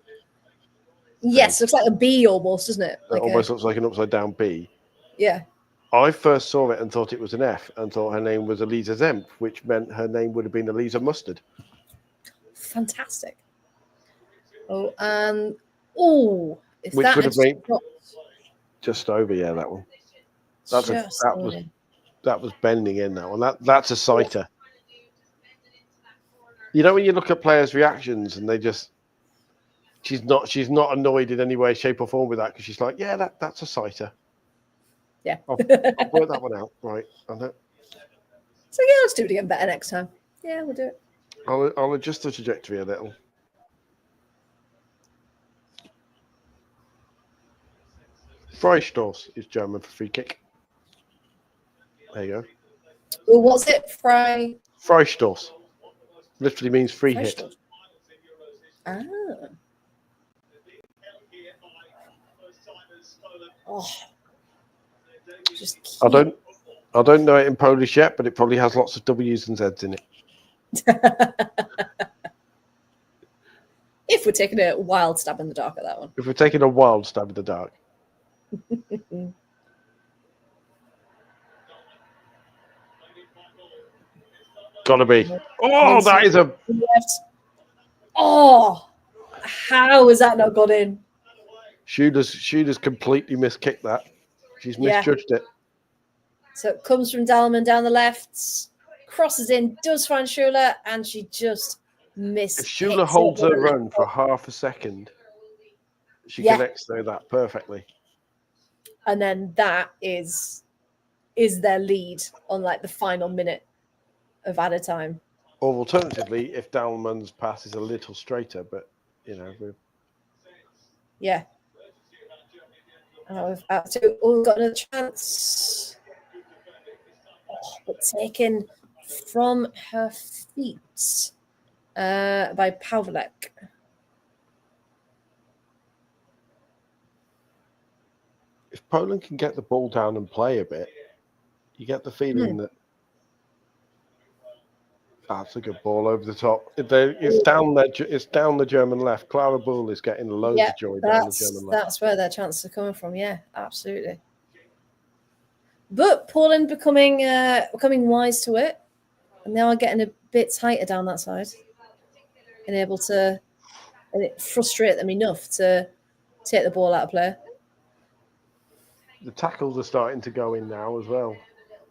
Yes, looks like a B almost, doesn't it? It almost looks like an upside-down B. Yeah. I first saw it and thought it was an F and thought her name was Elisa Zemp, which meant her name would have been Elisa Mustard. Fantastic. Oh, if which that would have been dropped, just over, yeah, that one. That was bending in, that one. That's a sighter. You know when you look at players' reactions and they just she's not annoyed in any way, shape or form with that because she's like, yeah, that's a sighter. Yeah. I'll work that one out. Right. I know. So yeah, let's do it again better next time. Yeah, we'll do it. I'll adjust the trajectory a little. Freistoß is German for free kick. There you go. Well, what's it? Freistoß. Literally means free hit. Ah. Oh. I don't know it in Polish yet, but it probably has lots of W's and Z's in it. If we're taking a wild stab in the dark at that one. If we're taking a wild stab in the dark. Gotta be. Oh, that is a... Oh, how has that not got in? Schüler's completely miskicked that. She's misjudged it. So it comes from Dahlmann down the left, crosses in, does find Schüler, and she just missed. If Schüler holds her run for half a second, she connects to that perfectly. And then that is their lead on like the final minute of added time. Or alternatively, if Dahlmann's pass is a little straighter, but yeah. We've got another chance. Oh, but taken from her feet by Pavlek. If Poland can get the ball down and play a bit, you get the feeling that that's a good ball over the top. It's down there. It's down the German left. Clara Bull is getting loads of joy down the German left. That's where their chances are coming from. Yeah, absolutely. But Poland becoming wise to it, and now are getting a bit tighter down that side, and able to frustrate them enough to take the ball out of play. The tackles are starting to go in now as well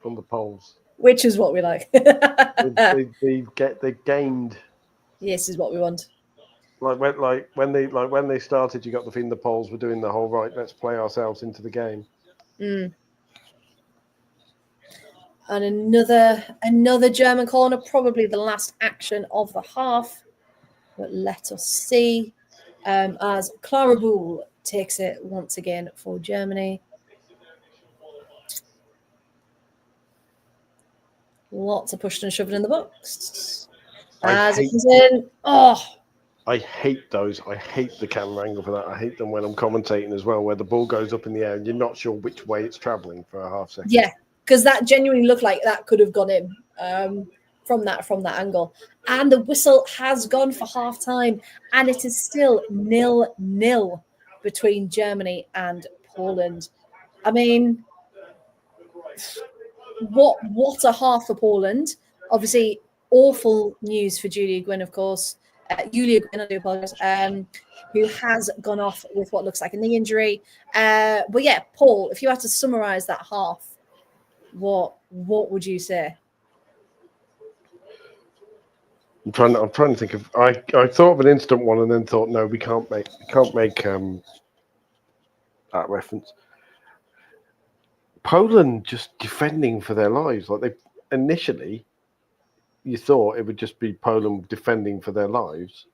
from the Poles. Which is what we like. they gained. Yes, is what we want. When they started, you got the feeling the Poles were doing the whole right. Let's play ourselves into the game. And another German corner, probably the last action of the half. But let us see as Clara Bull takes it once again for Germany. Lots of pushing and shoving in the box. As it comes in. Oh, I hate those. I hate the camera angle for that. I hate them when I'm commentating as well, where the ball goes up in the air and you're not sure which way it's traveling for a half second. Yeah, because that genuinely looked like that could have gone in from that angle. And the whistle has gone for half time, and it is still 0-0 between Germany and Poland. I mean, what a half for Poland. Obviously, awful news for Julia Gwynn, of course. Julia Gwynn, I do apologize, who has gone off with what looks like a knee injury. But yeah, Paul, if you had to summarize that half, what would you say? I'm trying to think of. I thought of an instant one and then thought, no, we can't make that reference. Poland just defending for their lives. Like, they initially, you thought it would just be Poland defending for their lives.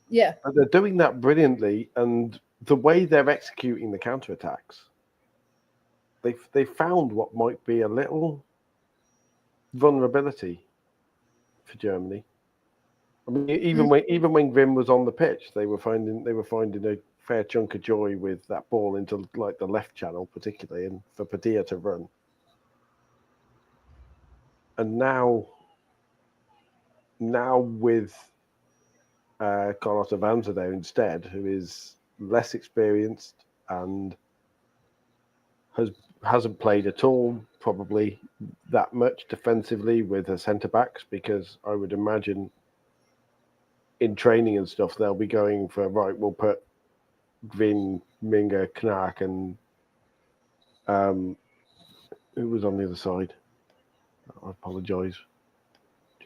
Yeah, but they're doing that brilliantly, and the way they're executing the counterattacks, they found what might be a little vulnerability for Germany. I mean, even when Grimm was on the pitch, they were finding a fair chunk of joy with that ball into like the left channel, particularly, and for Padilla to run. And now with Carlotta Vanza there instead, who is less experienced and hasn't played at all, probably that much defensively with her centre backs, because I would imagine in training and stuff they'll be going for, right, we'll put Vin, Minga, Knark, and who was on the other side? I apologise,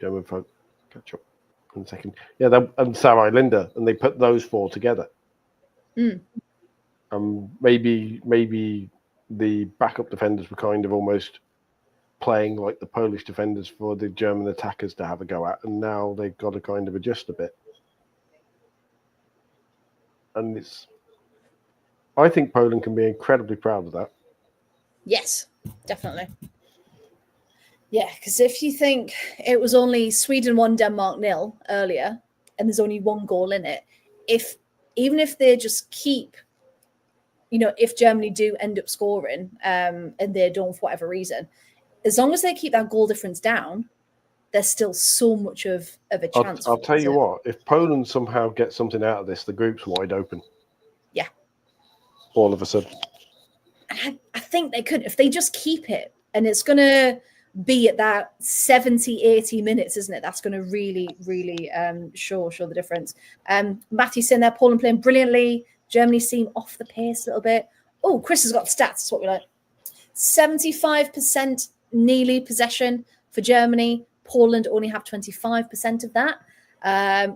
German folk, catch up in a second. Yeah, and Sarai Linda, and they put those four together. Maybe the backup defenders were kind of almost playing like the Polish defenders for the German attackers to have a go at, and now they've got to kind of adjust a bit. And I think Poland can be incredibly proud of that. Yes, definitely. Yeah, because if you think it was only Sweden 1, Denmark 0 earlier, and there's only one goal in it, even if they just keep, if Germany do end up scoring and they don't for whatever reason, as long as they keep that goal difference down, there's still so much of a chance. I'll tell you what, if Poland somehow gets something out of this, the group's wide open. Yeah. All of a sudden. I think they could, if they just keep it, and it's going to be at that 70, 80 minutes, isn't it? That's going to really, really show the difference. Matthew's saying there, Poland playing brilliantly. Germany seem off the pace a little bit. Oh, Chris has got the stats. That's what we like. 75% nearly possession for Germany. Poland only have 25% of that.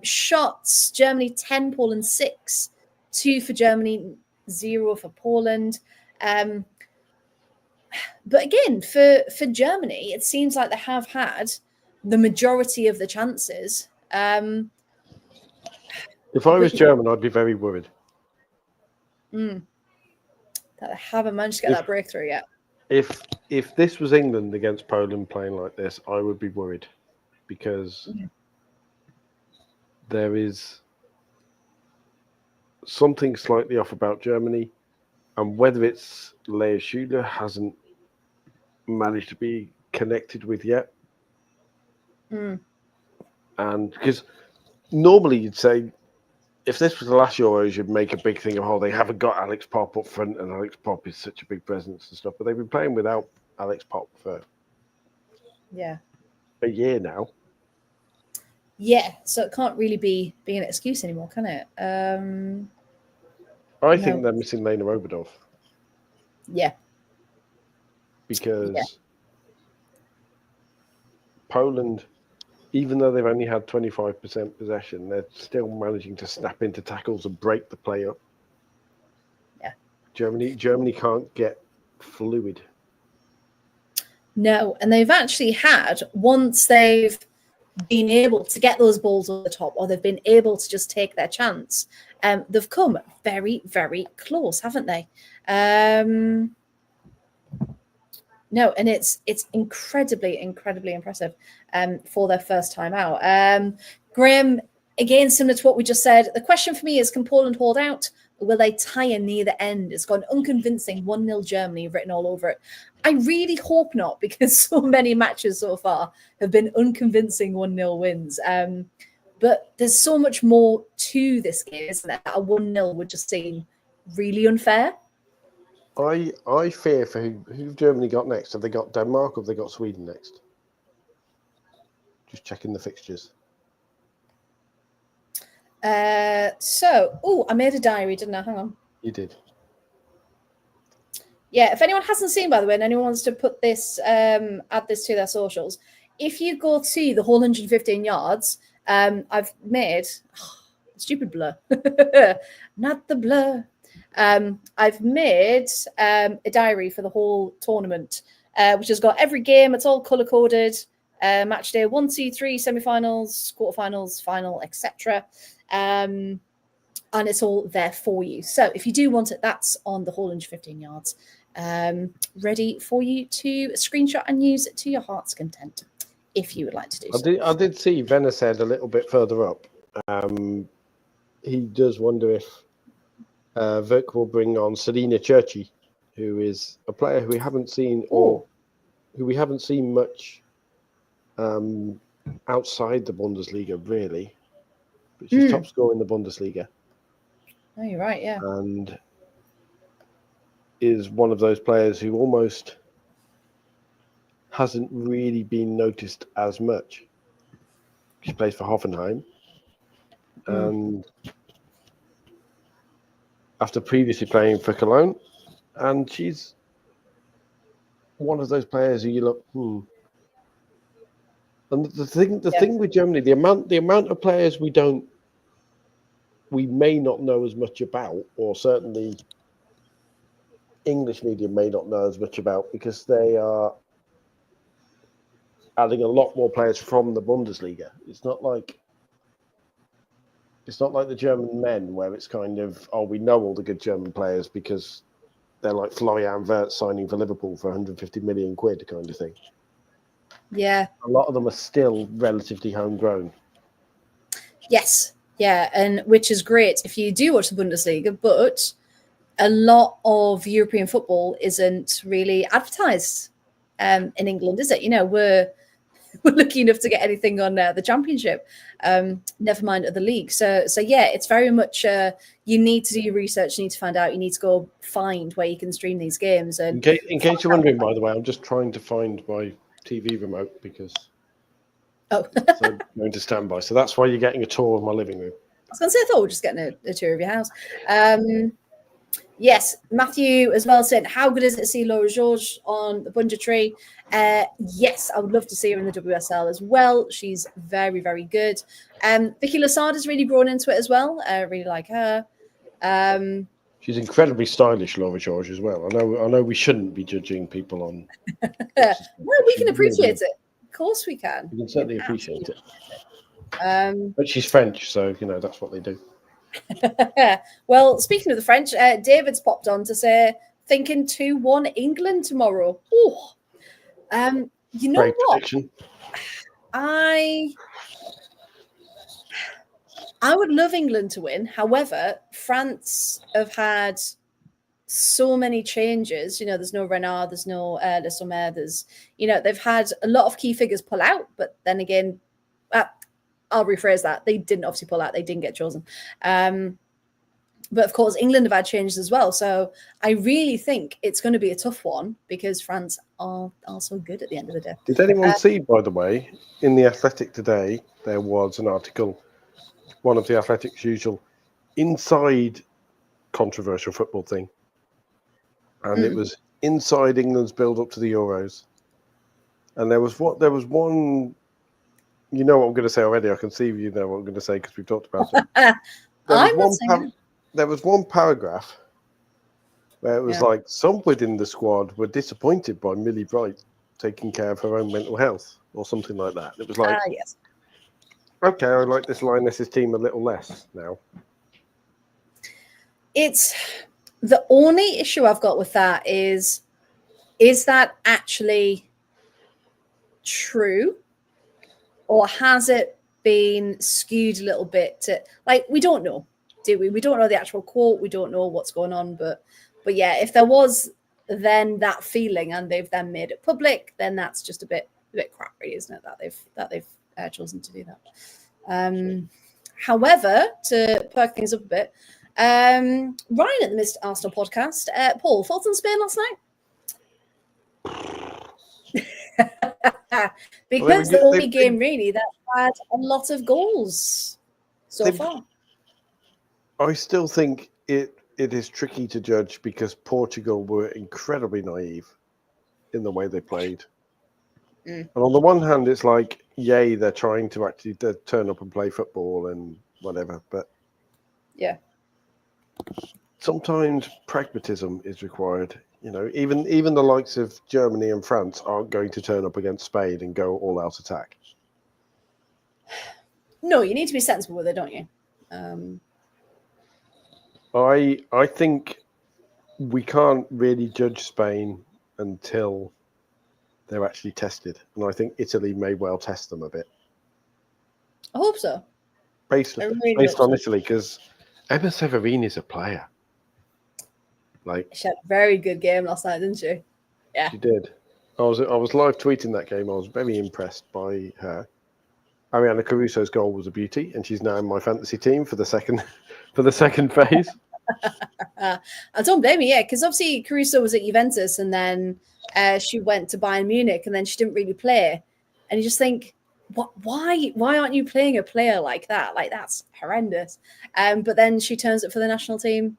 Shots, Germany 10, Poland 6. 2 for Germany, 0 for Poland. But again, for Germany, it seems like they have had the majority of the chances. If I was German, I'd be very worried. That they haven't managed to get that breakthrough yet. If this was England against Poland playing like this, I would be worried, because there is something slightly off about Germany, and whether it's Lea Schuler hasn't managed to be connected with yet. And because normally you'd say, if this was the last Euros, you'd make a big thing of, they haven't got Alex Popp up front, and Alex Popp is such a big presence and stuff. But they've been playing without Alex Popp for a year now. Yeah, so it can't really be an excuse anymore, can it? I think they're missing Lena Oberdorf. Yeah. Because Poland, even though they've only had 25% possession, they're still managing to snap into tackles and break the play up. Yeah. Germany can't get fluid. No, and they've actually had, once they've been able to get those balls over the top, or they've been able to just take their chance, they've come very, very close, haven't they? No, and it's incredibly, incredibly impressive for their first time out. Graham, again, similar to what we just said, the question for me is, can Poland hold out, will they tie a near the end? It's got an unconvincing 1-0 Germany written all over it. I really hope not, because so many matches so far have been unconvincing 1-0 wins. But there's so much more to this game, isn't there? A 1-0 would just seem really unfair. I fear for who Germany got next. Have they got Denmark or have they got Sweden next? Just checking the fixtures. I made a diary, didn't I? Hang on. You did. Yeah, if anyone hasn't seen, by the way, and anyone wants to put this, add this to their socials, if you go to the whole 115 yards, I've made stupid blur, not the blur. I've made a diary for the whole tournament, which has got every game. It's all color coded. Match day 1, 2, 3, semi-finals, quarterfinals, final, etc. And it's all there for you. So if you do want it, that's on the whole 115 yards, ready for you to screenshot and use it to your heart's content, if you would like to do so. I did see Venner said a little bit further up. He does wonder if Verk will bring on Selina Churchy, who is a player who we haven't seen who we haven't seen much outside the Bundesliga, really. But she's top scorer in the Bundesliga. Oh, you're right, yeah. And is one of those players who almost hasn't really been noticed as much. She plays for Hoffenheim. And after previously playing for Cologne, and she's one of those players who you look, And the thing with Germany, the amount of players we may not know as much about, or certainly English media may not know as much about, because they are adding a lot more players from the Bundesliga. It's not like the German men, where it's kind of, we know all the good German players because they're like Florian Wirtz signing for Liverpool for 150 million quid kind of thing. Yeah. A lot of them are still relatively homegrown. Yes. Yeah. And which is great if you do watch the Bundesliga, but a lot of European football isn't really advertised in England, is it? You know, we're lucky enough to get anything on the Championship, never mind other leagues. So yeah, it's very much you need to do your research, you need to find out, you need to go find where you can stream these games. And in case you're wondering, by the way, I'm just trying to find my TV remote because I'm going to standby. So that's why you're getting a tour of my living room. I was going to say, I thought we were just getting a tour of your house. Yes, Matthew as well said, how good is it to see Laura George on the Bunja Tree? Yes, I would love to see her in the WSL as well. She's very, very good. Vicky Lasada's really grown into it as well. I really like her. She's incredibly stylish, Laura George, as well. I know we shouldn't be judging people on. No, we can appreciate it. Of course we can. We can certainly appreciate it. But she's French, so, you know, that's what they do. Well, speaking of the French, David's popped on to say, thinking 2-1 England tomorrow. Oh, you know Great what? prediction. I would love England to win. However, France have had so many changes. You know, there's no Renard, there's no Le Sommer, they've had a lot of key figures pull out, but then again, I'll rephrase that. They didn't obviously pull out. They didn't get chosen. But of course, England have had changes as well. So I really think it's going to be a tough one because France are so good at the end of the day. Did anyone see, by the way, in The Athletic today, there was an article, one of The Athletic's usual inside controversial football thing. And it was inside England's build-up to the Euros. And there was one... You know what I'm going to say already. I can see you know what I'm going to say because we've talked about it. There was one paragraph where it was like, some within the squad were disappointed by Millie Bright taking care of her own mental health or something like that. It was like, yes. Okay, I like this Lionesses team a little less now. It's the only issue I've got with that is that actually true? Or has it been skewed a little bit to, like, we don't know. do we? We don't know the actual quote. We don't know what's going on. But yeah, if there was then that feeling and they've then made it public, then that's just a bit crap, really, isn't it? That they've chosen to do that. However, to perk things up a bit, Ryan at the Mr. Arsenal podcast, Paul, thoughts on Spain last night? Because the only game really that had a lot of goals so far. I still think it is tricky to judge because Portugal were incredibly naive in the way they played. And on the one hand, it's like, yay, they're trying to actually turn up and play football and whatever. But yeah, sometimes pragmatism is required. You know, even the likes of Germany and France aren't going to turn up against Spain and go all out attack. No, you need to be sensible with it, don't you? I think we can't really judge Spain until they're actually tested, and I think Italy may well test them a bit. I hope so. Based on Italy, because Emma Severini's a player. Like, she had a very good game last night, didn't she? Yeah, she did. I was live tweeting that game. I was very impressed by her. Ariana Caruso's goal was a beauty, and she's now in my fantasy team for the second phase. I don't blame you, yeah, because obviously Caruso was at Juventus, and then she went to Bayern Munich, and then she didn't really play. And you just think, why aren't you playing a player like that? Like, that's horrendous. But then she turns up for the national team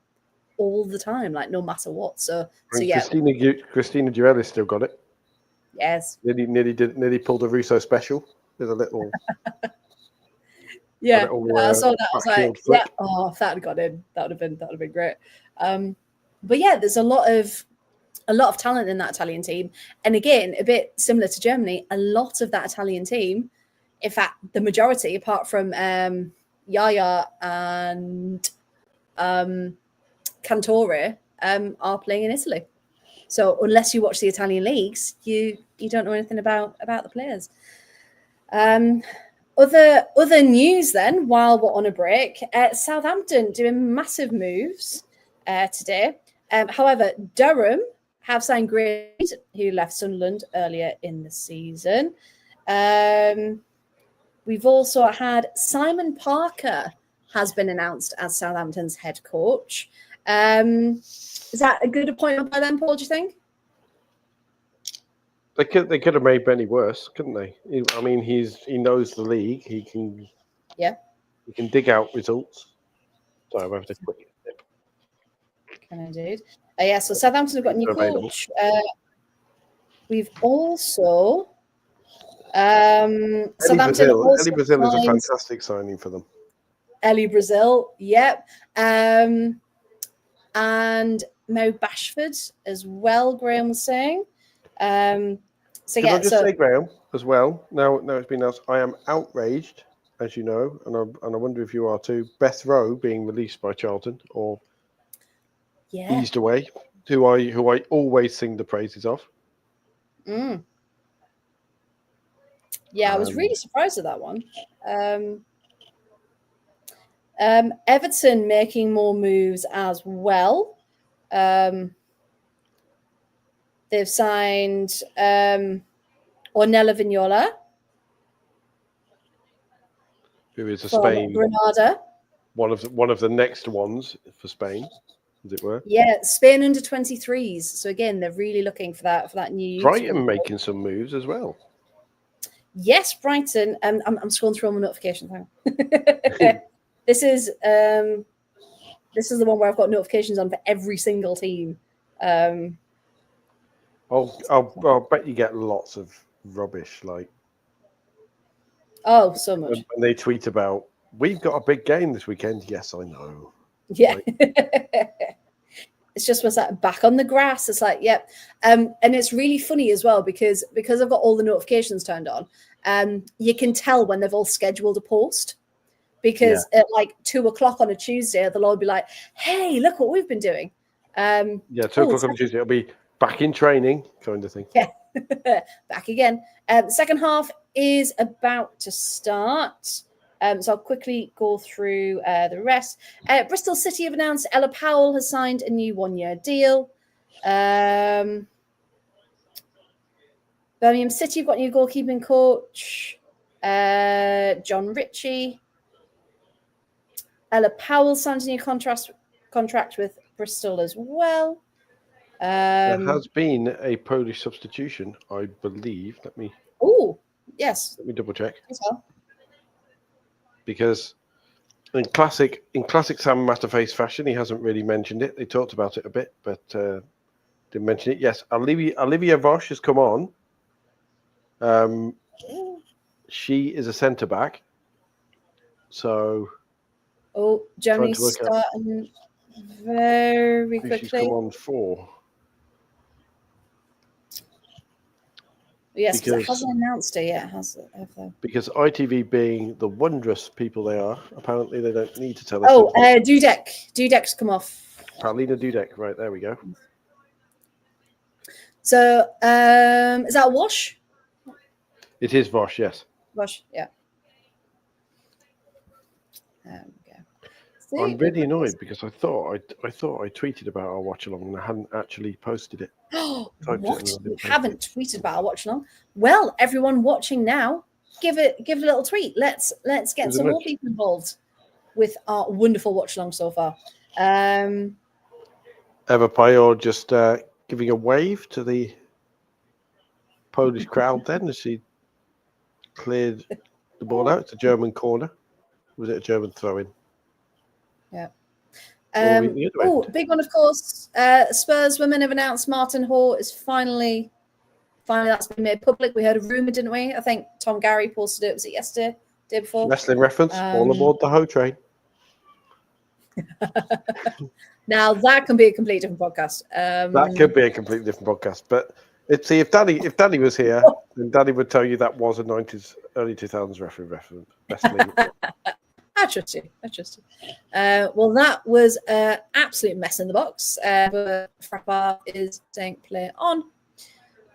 all the time, like no matter what. So yeah. Christina Giurella's still got it. Yes. Nearly pulled a Russo special with a little. Yeah, I saw that. I was like, yeah, oh, if that had got in, that would have been great. But yeah, there's a lot of talent in that Italian team, and again, a bit similar to Germany, a lot of that Italian team, in fact, the majority, apart from Yaya and Cantore, are playing in Italy. So unless you watch the Italian leagues, you don't know anything about the players. Other news then, while we're on a break, Southampton doing massive moves today. However, Durham have signed Grade, who left Sunderland earlier in the season. We've also had Simon Parker has been announced as Southampton's head coach. Is that a good appointment by them, Paul, do you think? They could have made Benny worse, couldn't they? I mean, he knows the league. He can dig out results. Sorry, I'm having to quick nip. Can indeed. Yeah, so Southampton have got a new coach. We've also Southampton Ellie Brazil is a fantastic signing for them. Ellie Brazil, yep. And Mo Bashford as well, Graham was saying. Can I just say, Graham, as well? Now it's been announced. I am outraged, as you know, and I wonder if you are too. Beth Rowe being released by Charlton or eased away, who I always sing the praises of. Yeah, I was really surprised at that one. Everton making more moves as well. They've signed Ornella Vignola, who is a Spain Granada. One of the next ones for Spain, as it were. Yeah, Spain under 23s. So again, they're really looking for that new. Brighton making some moves as well. Yes, Brighton. I'm scrolling through all my notifications now. This is the one where I've got notifications on for every single team. I'll bet you get lots of rubbish, like so much. When they tweet about, we've got a big game this weekend. Yes, I know. Yeah. It's just what's that back on the grass. It's like, yep. And it's really funny as well because I've got all the notifications turned on. You can tell when they've all scheduled a post. Because at like 2:00 on a Tuesday, they'll all be like, hey, look what we've been doing. 2:00 on Tuesday, it'll be back in training kind of thing. Yeah, back again. The second half is about to start. So I'll quickly go through the rest. Bristol City have announced Ella Powell has signed a new 1-year deal. Birmingham City have got a new goalkeeping coach, John Ritchie. Ella Powell signed a new contract with Bristol as well. There has been a Polish substitution, I believe. Oh, yes. Let me double check. Well. Because in classic Sam Matterface fashion, he hasn't really mentioned it. They talked about it a bit, but didn't mention it. Yes, Olivia Vosh has come on. She is a centre back. So. Oh, Germany's starting very quickly. She's come on for. Yes, because it hasn't announced it yet, has it? Because ITV, being the wondrous people they are, apparently they don't need to tell us. Oh, Dudek. Dudek's come off. Paulina Dudek. Right, there we go. So, is that Wash? It is Vosh, yes. Wash, yeah. I'm really annoyed because I thought I tweeted about our watch along and I hadn't actually posted it. What? You haven't tweeted about our watch along? Well, everyone watching now, give it a little tweet. Let's get some more people involved with our wonderful watch along so far. Eva Payor just giving a wave to the Polish crowd then as she cleared the ball out. It's a German corner. Was it a German throw-in? Yeah. Big one, of course. Spurs women have announced Martin Hall is finally that's been made public. We heard a rumor, didn't we? I think Tom Gary posted it. Was it yesterday? Day before? Wrestling reference. All aboard the Ho train. Now that can be a completely different podcast. That could be a completely different podcast. But if Danny was here, then Danny would tell you that was a 90s, early 2000s reference. Wrestling. I trust you. Well, that was an absolute mess in the box. But Frappard is saying play on,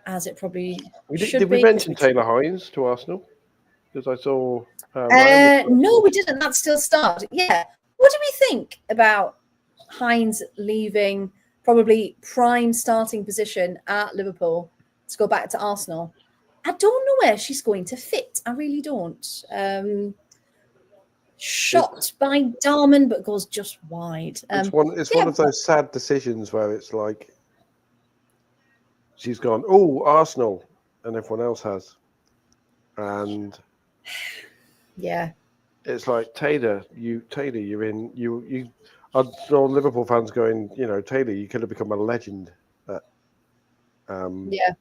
as it probably should be. Did we mention Taylor Hines to Arsenal? Because I saw. No, we didn't. That's still started. Yeah. What do we think about Hines leaving probably prime starting position at Liverpool to go back to Arsenal? I don't know where she's going to fit. I really don't. Shot by Darman, but goes just wide. It's one of those sad decisions where it's like she's gone, oh, Arsenal, and everyone else has. And yeah. It's like Taylor, you're in. You. I saw Liverpool fans going, Taylor, you could have become a legend. Yeah.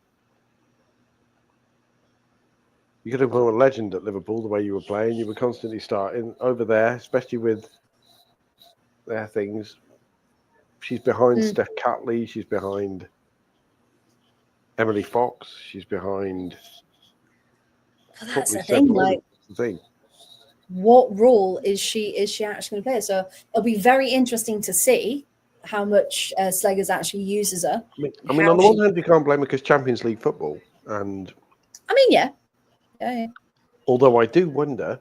You could have become a legend at Liverpool the way you were playing. You were constantly starting over there, especially with their things. She's behind Steph Catley. She's behind Emily Fox. She's behind. Well, that's the thing. What role is she actually going to play? So it'll be very interesting to see how much Sleggers actually uses her. I mean, on the one hand, you can't blame her because Champions League football, and yeah. Although I do wonder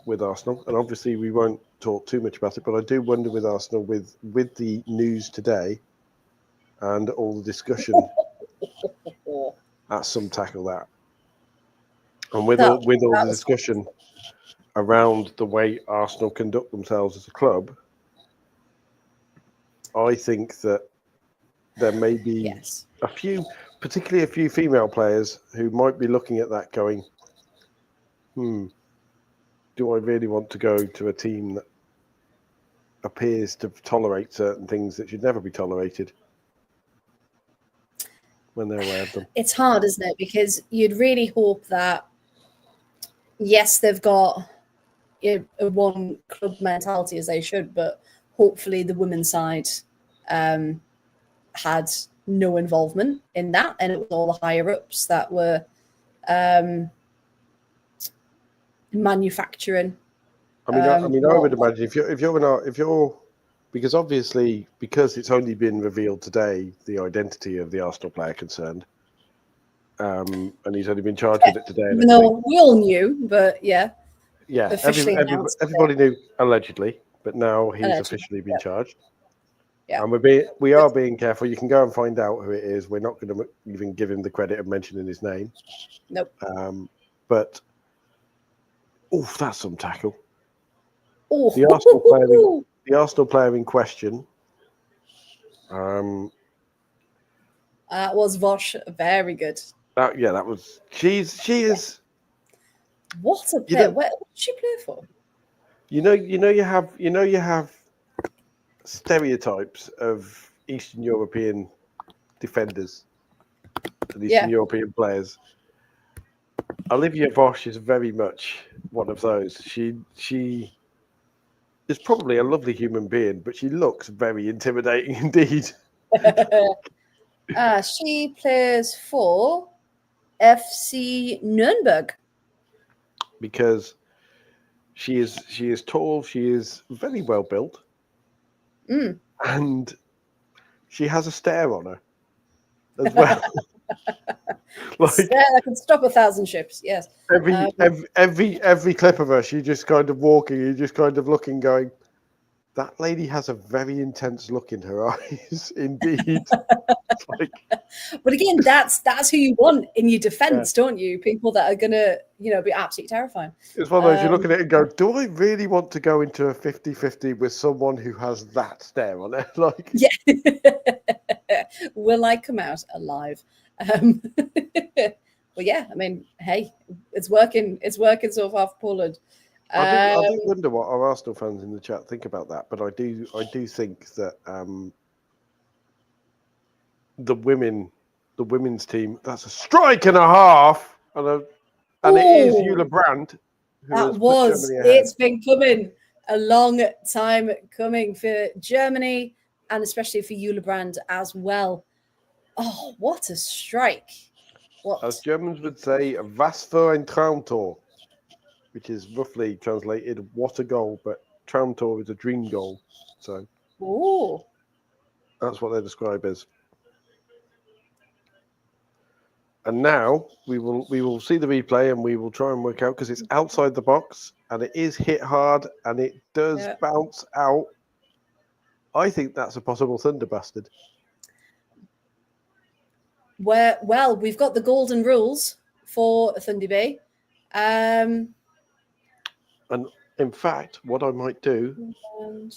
with Arsenal, and obviously we won't talk too much about it, but I do wonder with Arsenal with the news today and all the discussion. That's some tackle that, and with all the discussion around the way Arsenal conduct themselves as a club, I think that there may be particularly a few female players who might be looking at that going, do I really want to go to a team that appears to tolerate certain things that should never be tolerated when they're aware of them? It's hard, isn't it? Because you'd really hope that, yes, they've got a one club mentality as they should, but hopefully the women's side had no involvement in that, and it was all the higher ups that were manufacturing. I would imagine if you're because obviously because it's only been revealed today the identity of the Arsenal player concerned, and he's only been charged with it today. Even though we all knew, but yeah. Yeah, officially announced. everybody knew allegedly, but now he's Allegedly, officially been yep. charged. Yeah. And we are being careful. You can go and find out who it is. We're not going to even give him the credit of mentioning his name. Nope. But that's some tackle. Oh, The Arsenal player in question. was Vosh very good. That was she is. What a player! Where did she play for? You have stereotypes of Eastern European defenders and Eastern European players. Olivia Vosh is very much one of those. She is probably a lovely human being, but she looks very intimidating indeed. She plays for FC Nuremberg. Because she is tall, she is very well built, and she has a stare on her as well. That can stop 1,000 ships. Yes. Every clip of her, she just kind of walking, you just kind of looking, going, that lady has a very intense look in her eyes, indeed. But again, that's who you want in your defense, don't you? People that are gonna, be absolutely terrifying. It's one of those you look at it and go, do I really want to go into a 50-50 with someone who has that stare on it? Will I come out alive? Well, yeah, I mean, hey, it's working. It's working so far for Poland. I do wonder what our Arsenal fans in the chat think about that, but I do think that the women's team, that's a strike and a half, and it is Eula Brandt who has put Germany ahead. It's been coming a long time coming for Germany, and especially for Eula Brandt as well. Oh, what a strike! As Germans would say, was für ein Traumtor, which is roughly translated, what a goal, but Traumtor is a dream goal. So that's what they describe as. And now we will see the replay and we will try and work out, because it's outside the box and it is hit hard and it does bounce out. I think that's a possible Thunder Bastard. Well, we've got the golden rules for Thunder Bay. And in fact, what I might do,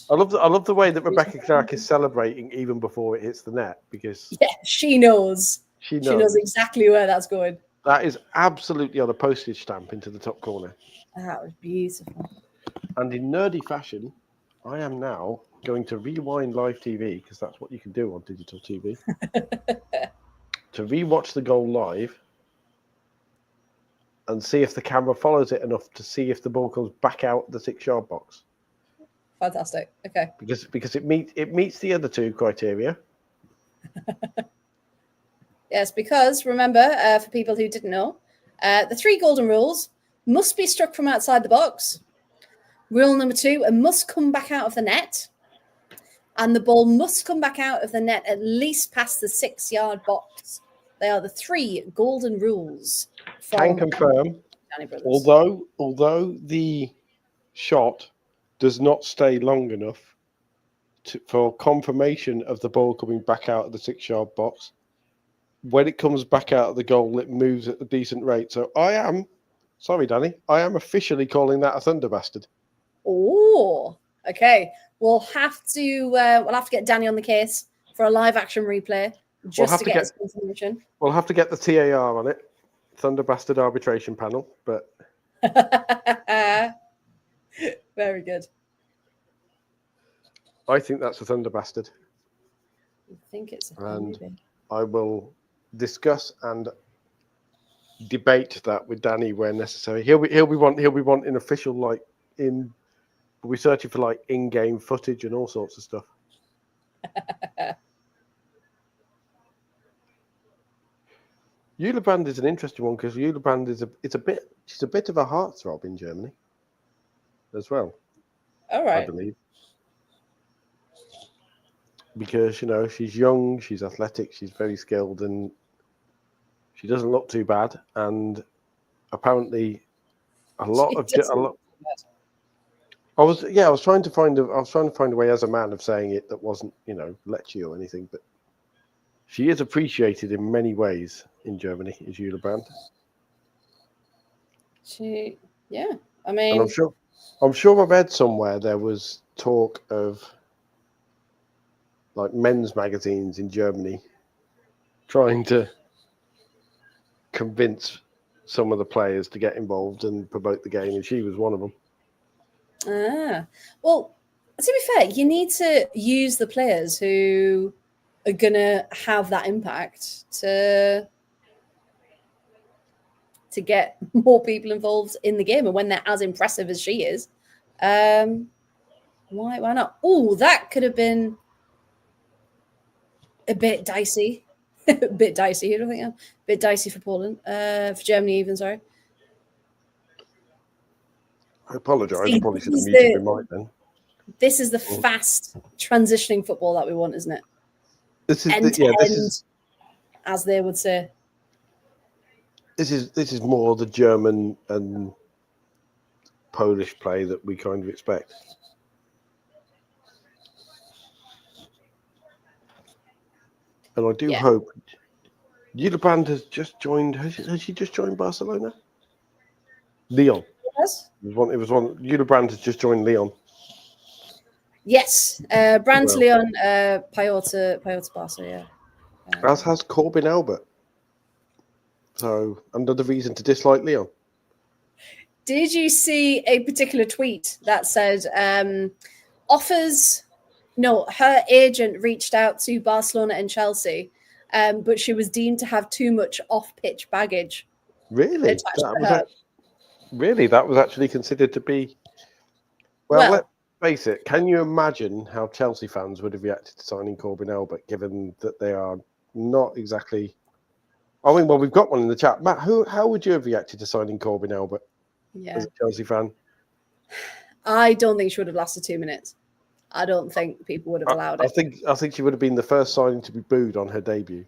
I love the way that Rebecca Clark is celebrating even before it hits the net, because she knows. She knows exactly where that's going. That is absolutely on a postage stamp into the top corner. That was beautiful. And in nerdy fashion, I am now going to rewind live TV, because that's what you can do on digital TV, to rewatch the goal live and see if the camera follows it enough to see if the ball comes back out the 6-yard box. Fantastic. Okay. Because it meets the other two criteria. Yes, because remember, for people who didn't know, the 3 golden rules must be struck from outside the box. Rule number 2, it must come back out of the net. And the ball must come back out of the net at least past the 6-yard box. They are the 3 golden rules. Can confirm, although the shot does not stay long enough for confirmation of the ball coming back out of the 6-yard box, when it comes back out of the goal, it moves at a decent rate. So sorry, Danny, I am officially calling that a Thunder Bastard. Oh, okay. We'll have to get Danny on the case for a live action replay just to get his confirmation. We'll have to get the TAR on it, Thunder Bastard arbitration panel, but very good. I think that's a Thunder Bastard. I think it's I will discuss and debate that with Danny where necessary. He'll be wanting official, we'll be searching for in-game footage and all sorts of stuff. Eula Brandt is an interesting one, because Eula Brandt she's a bit of a heartthrob in Germany as well. All right. I believe. Because, she's young, she's athletic, she's very skilled, and she doesn't look too bad. And apparently a lot I was trying to find a way as a man of saying it that wasn't, lechy or anything, but she is appreciated in many ways in Germany, is Jule Brand. I mean, And I'm sure I read somewhere there was talk of like men's magazines in Germany trying to convince some of the players to get involved and promote the game, and she was one of them. Well, to be fair, you need to use the players who are going to have that impact to get more people involved in the game. And when they're as impressive as she is, why not? Oh, that could have been a bit dicey. A bit dicey, I don't think. A bit dicey for Poland. For Germany even, sorry. I apologise. I probably should have muted the mic then. This is the fast transitioning football that we want, isn't it? This is end, as they would say. This is more the German and Polish play that we kind of expect. And I do hope Jule Brand has just joined. Has she just joined Barcelona? Lyon. Yes. It was one. Jule Brand has just joined Lyon. Yes, Brand to Lyon, Payot to Barca. Yeah. As has Corbin Albert. So another reason to dislike Lyon. Did you see a particular tweet that said her agent reached out to Barcelona and Chelsea, but she was deemed to have too much off-pitch baggage. Really? That was actually considered to be... Well, let's face it. Can you imagine how Chelsea fans would have reacted to signing Corbin Albert, given that they are not exactly... I mean, well, we've got one in the chat. Matt, how would you have reacted to signing Corbin Albert as a Chelsea fan? I don't think she would have lasted 2 minutes. I don't think people would have allowed it. I think she would have been the first signing to be booed on her debut.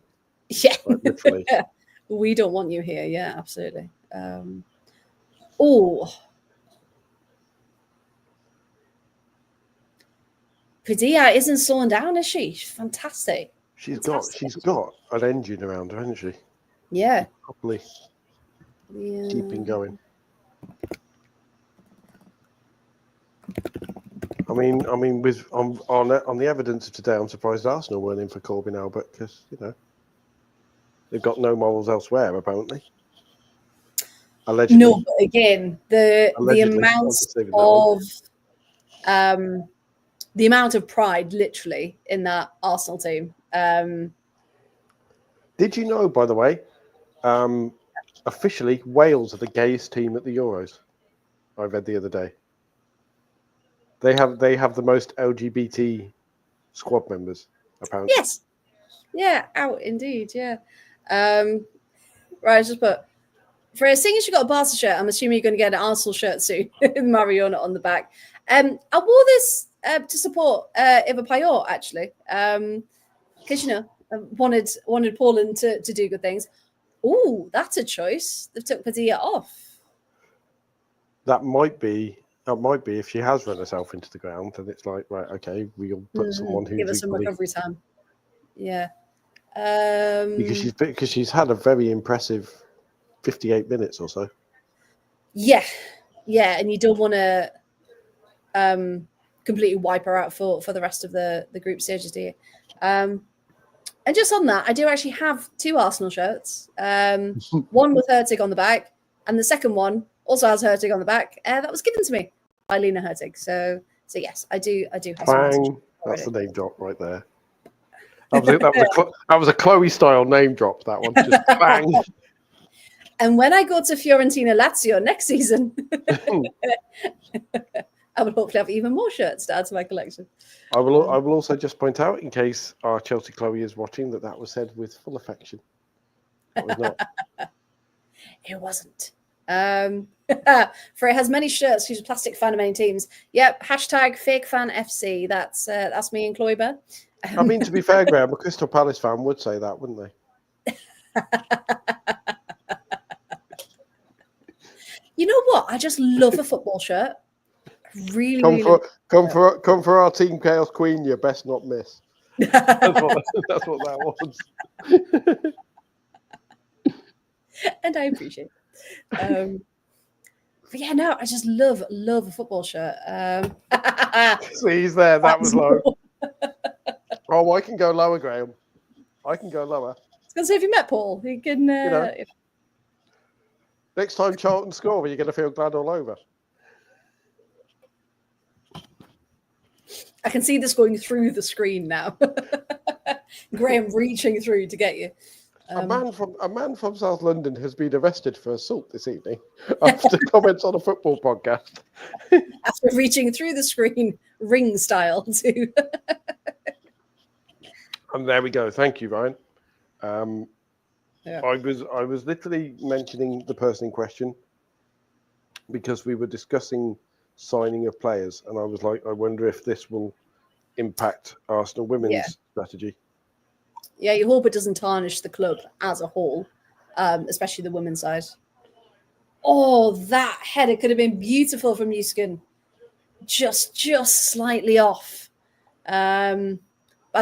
Yeah. Like, literally. We don't want you here. Yeah, absolutely. Padilla isn't slowing down, is she? She's fantastic. She's got an engine around her, hasn't she? Yeah. Properly keeping going. I mean, with on the evidence of today, I'm surprised Arsenal weren't in for Corbin Albert because they've got no morals elsewhere apparently. Allegedly. No, but again, the amount of pride literally in that Arsenal team. Did you know, by the way, officially Wales are the gayest team at the Euros? I read the other day. They have the most LGBT squad members, apparently. Yes. Yeah, out indeed, yeah. Right, just put Freya, seeing as you got a Barca shirt, I'm assuming you're going to get an Arsenal shirt soon with Mariona on the back. I wore this to support Eva Payot, actually, because wanted Poland to do good things. Oh, that's a choice. They've took Padilla off. That might be if she has run herself into the ground, then it's like, right, okay, we'll put someone who's give us some recovery time. Yeah, because she's had a very impressive 58 minutes or so. Yeah, and you don't want to completely wipe her out for the rest of the group stages, do you? And just on that, I do actually have 2 Arsenal shirts. One with Hertig on the back, and the second one also has Hertig on the back. That was given to me by Lena Hertig. So yes, I do have some. That's the name drop right there. That was a Chloe style name drop. That one, just bang. And when I go to Fiorentina Lazio next season, I will hopefully have even more shirts to add to my collection. I will also just point out, in case our Chelsea Chloe is watching, that was said with full affection. That was not. It wasn't. Freya has many shirts. She's a plastic fan of many teams. Yep. #FakeFanFC. That's me and Chloe Bear. I mean, to be fair, Graham, a Crystal Palace fan would say that, wouldn't they? You know what? I just love a football shirt. Really, Come really come for our Team Chaos Queen. You best not miss. That's what that was. And I appreciate it. But yeah, no, I just love a football shirt. See, he's there. That was low. Oh, I can go lower, Graham. I can go lower. I was going to say, if you met Paul, he can. Next time Charlton score, you're going to feel glad all over. I can see this going through the screen now. Graham reaching through to get you. A man from South London has been arrested for assault this evening after comments on a football podcast. After reaching through the screen, ring style too. And there we go. Thank you, Ryan. Yeah. I was literally mentioning the person in question because we were discussing signing of players, and I was like, I wonder if this will impact Arsenal women's strategy. Yeah, you hope it doesn't tarnish the club as a whole, especially the women's side. Oh, that header could have been beautiful from Newskin. Just slightly off. I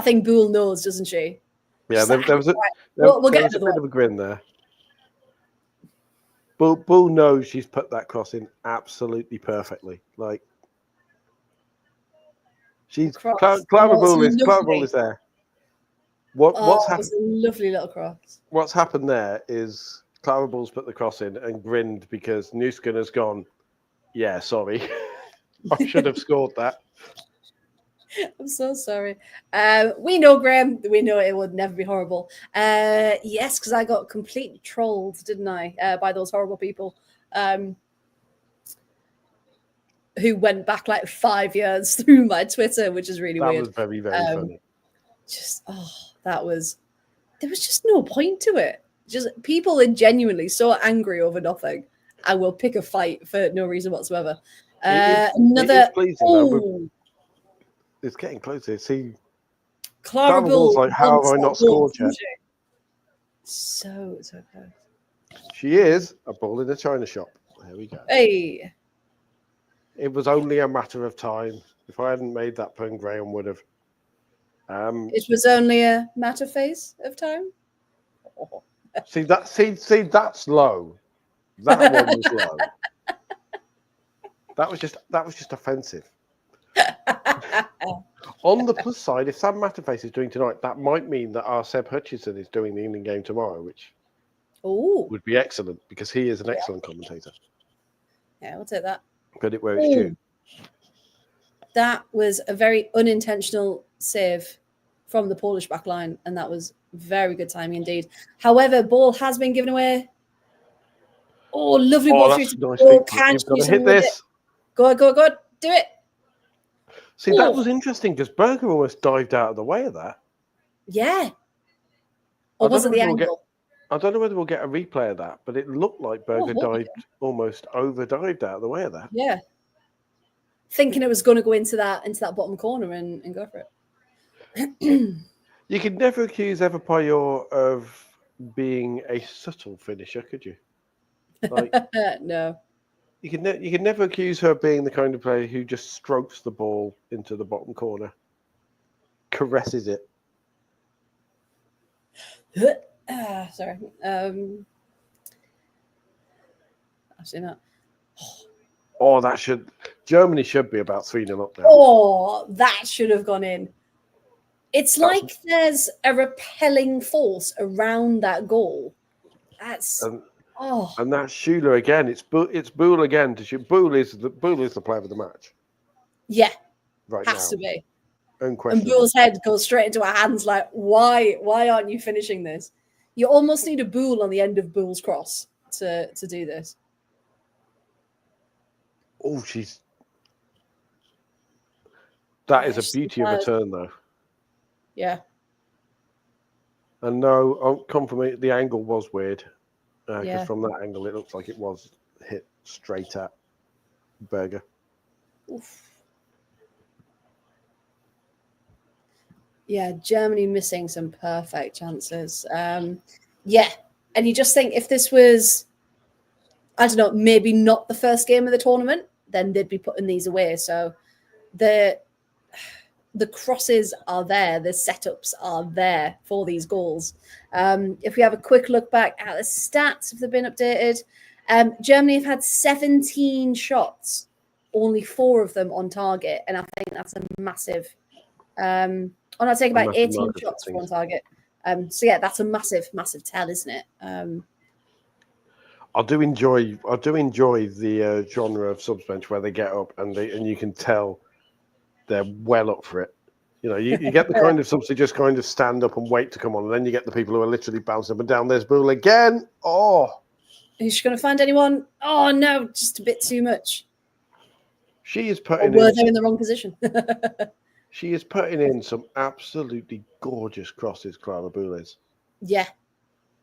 think Boole knows, doesn't she? Yeah, there was a bit of a grin there. Bull knows she's put that cross in absolutely perfectly. Like Clara Bull is there. What's happened? It's a lovely little cross. What's happened there is Clara Bull's put the cross in and grinned because Newskin has gone, yeah, sorry. I should have scored that. I'm so sorry. We know, Graham. We know it would never be horrible. Yes, because I got completely trolled, didn't I, by those horrible people who went back like 5 years through my Twitter, which is really weird. That was very, very funny. There was just no point to it. Just people are genuinely so angry over nothing. I will pick a fight for no reason whatsoever. Another. It's getting closer. See, Clara Bull, like, how have I not scored yet? So close. She is a bull in a china shop. There we go. Hey. It was only a matter of time. If I hadn't made that pun, Graham would have. It was only a matter of time. Oh. See that's low. That one was low. That was just offensive. On the plus side, if Sam Matterface is doing tonight, that might mean that our Seb Hutchinson is doing the England game tomorrow, which would be excellent because he is an excellent commentator. Yeah, we'll take that. Get it where it's due. That was a very unintentional save from the Polish back line, and that was very good timing indeed. However, ball has been given away. Oh, lovely ball through to the ball. You've got to hit this. Go on. Do it. See, that was interesting because Berger almost dived out of the way of that. Yeah. Or was it the angle? I don't know whether we'll get a replay of that, but it looked like Berger almost over-dived out of the way of that. Yeah. Thinking it was going to go into that bottom corner and go for it. You could never accuse Eva Payor of being a subtle finisher, could you? Like, no. You can never accuse her of being the kind of player who just strokes the ball into the bottom corner, caresses it. Sorry. I've seen that. Oh, Germany should be about 3-0 up now. Oh, that should have gone in. It's like there's a repelling force around that goal. And that's Schüller again. It's Boole again to shoot. Boole is the player of the match. Yeah, right has now. To be. And Unquestionably. Boole's head goes straight into our hands. Like, why aren't you finishing this? You almost need a Boole on the end of Boole's cross to do this. Oh, that is a beauty of a turn, though. Yeah. And no, confirm the angle was weird. Because from that angle, it looks like it was hit straight at Berger. Oof. Yeah, Germany missing some perfect chances. And you just think if this was, I don't know, maybe not the first game of the tournament, then they'd be putting these away. So the crosses are there, the setups are there for these goals. If we have a quick look back at the stats, if they've been updated, Germany have had 17 shots, only 4 of them on target, and I think that's a massive. I take about 18 shots on target. So yeah, that's a massive tell, isn't it? I do enjoy the genre of subs bench where they get up and you can tell they're well up for it. You know, you get the kind of subs that just kind of stand up and wait to come on, and then you get the people who are literally bouncing up and down. There's Bull again. Oh, is she going to find anyone? Oh no, just a bit too much. She is putting were they in the wrong position? She is putting in some absolutely gorgeous crosses, Clara Boulez. Yeah,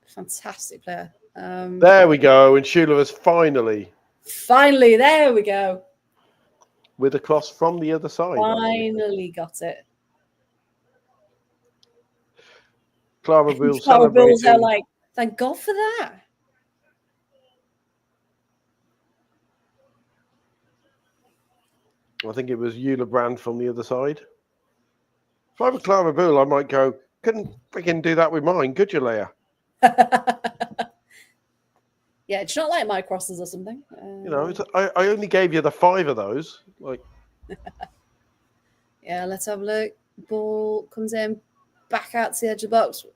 fantastic player. There we go, and Shula has finally, there we go, with a cross from the other side. Finally got it. Clara Boulez celebrating. Are like, thank God for that. I think it was Eula Brand from the other side. If I were Clara Boulez, I might go, couldn't freaking do that with mine, could you, Leia? Yeah, it's not like my crosses or something. You know, I only gave you the 5 of those. Like, yeah, let's have a look. Ball comes in, back out to the edge of the box.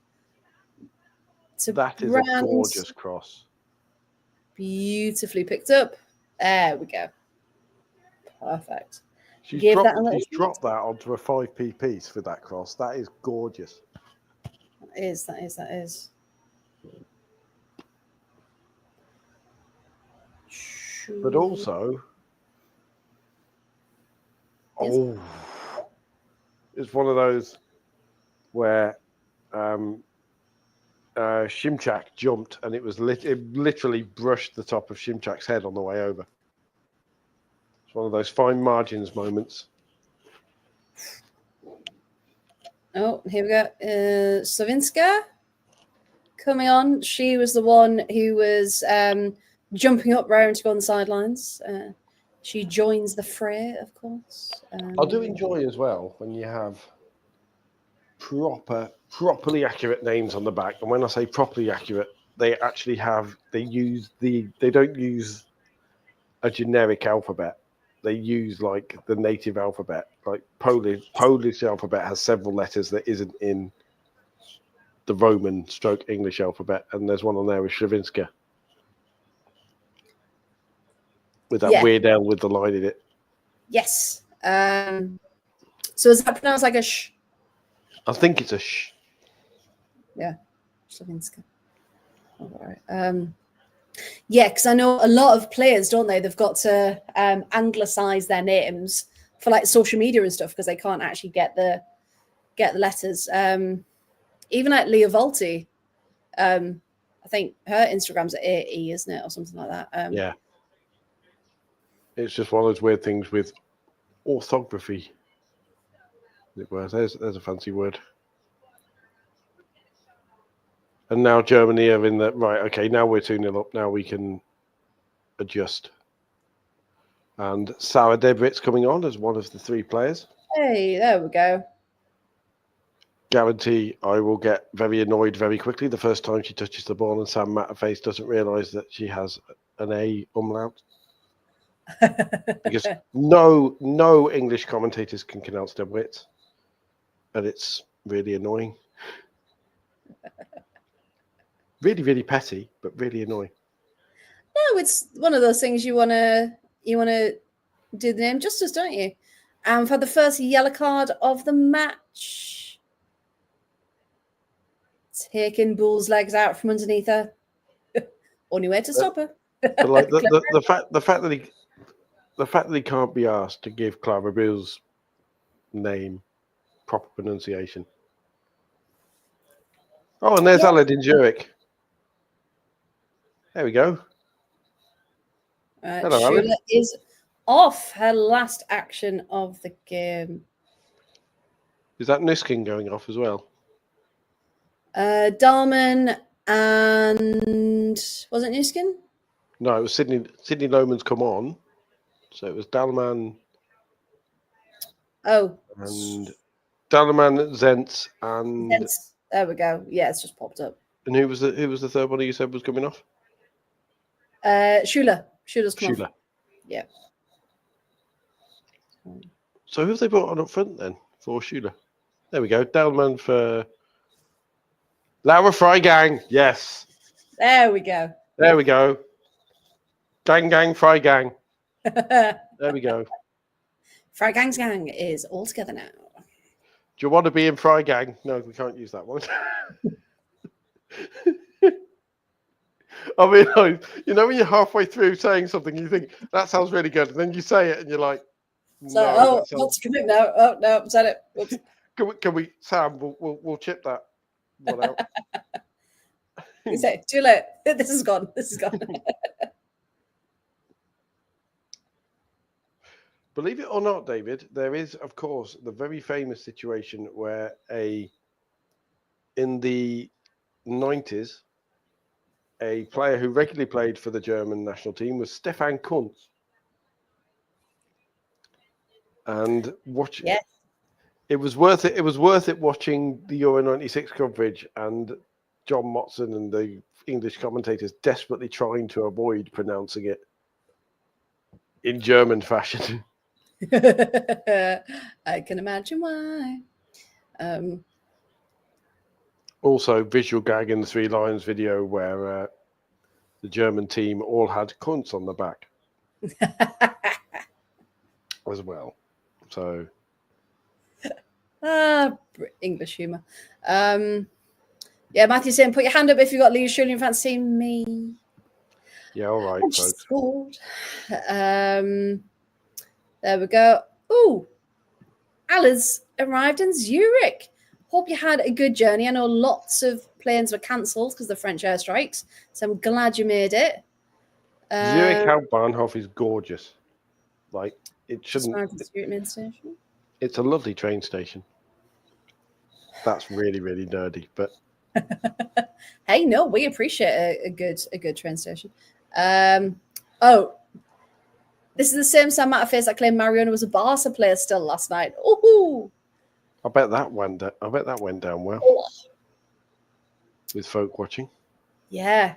That is a gorgeous cross. Beautifully picked up. There we go. Perfect. She's dropped that onto a 5p piece for that cross. That is gorgeous. That is. But also, it's one of those where Shimchak jumped and it literally brushed the top of Shimchak's head on the way over. It's one of those fine margins moments. Oh, here we go. Slavinska coming on. She was the one who was jumping up round to go on the sidelines. She joins the fray, of course. I do enjoy as well when you have properly accurate names on the back. And when I say properly accurate, they don't use a generic alphabet. They use like the native alphabet. Like Polish alphabet has several letters that isn't in the Roman / English alphabet, and there's one on there with Slavinska. With that weird L with the line in it. Yes. So is that pronounced like a sh? I think it's a sh. Yeah. Slavinska. All right. Yeah, because I know a lot of players, don't they? They've got to anglicize their names for like social media and stuff because they can't actually get the letters. Even like Leah Volti, I think her Instagram's at AE, isn't it, or something like that? Yeah. It's just one of those weird things with orthography. There's a fancy word. And now Germany are in the right. Okay, now we're 2-0 up. Now we can adjust. And Sarah Debrit's coming on as one of the 3 players. Hey, there we go. Guarantee I will get very annoyed very quickly the first time she touches the ball and Sam Matterface doesn't realise that she has an A umlaut. Because no English commentators can pronounce Debrit. And it's really annoying. Really, really petty, but really annoying. No, it's one of those things you wanna do the name justice, don't you? And for the first yellow card of the match, taking Bull's legs out from underneath her. Only way to stop her. But like the fact that he can't be asked to give Clara Bill's name proper pronunciation. Oh, and there's Aladdin Jurek. There we go. Hello, Shula is off her last action of the game. Is that Nuskin going off as well? Dahlman and was it Nuskin? No, it was Sydney Lohman's come on. So it was Dalman Oh, and Zentz and there we go. Yeah, it's just popped up. and who was the third one you said was coming off? Schuler. Schuler's come Schuler. off. Yeah. So who have they brought on up front then for Schuler? There we go. Dalman for Laura Freigang. Yes. There we go. There we go. Gang, Freigang. There we go. Freigang's gang is all together now. Do you want to be in Freigang? No, we can't use that one. I mean, like, you know, when you're halfway through saying something, you think that sounds really good, and then you say it, and you're like, "So, what's coming now? Oh no, said it. Oops. Can we, Sam? We'll chip that one out. You say too late. This is gone. This is gone." Believe it or not, David, there is, of course, the very famous situation where in the 90s, a player who regularly played for the German national team was Stefan Kuntz. And Yes. it was worth it. It was worth it watching the Euro 96 coverage and John Motson and the English commentators desperately trying to avoid pronouncing it in German fashion. I can imagine why. Also, visual gag in the Three Lions video where the German team all had Kuntz on the back as well. So, English humour. Yeah, Matthew's saying, put your hand up if you've got Lee Shirley in fancy me. yeah, all right, folks. There we go. Ooh, Alice arrived in Zurich. Hope you had a good journey. I know lots of planes were cancelled because of the French airstrikes, so I'm glad you made it. Zurich Hauptbahnhof is gorgeous. Like, it shouldn't. Main station. It's a lovely train station. That's really, really nerdy, but hey, no, we appreciate a good train station. This is the same Sam Matterface that claimed Mariona was a Barca player still last night. Ooh. I bet that went down well with folk watching. Yeah,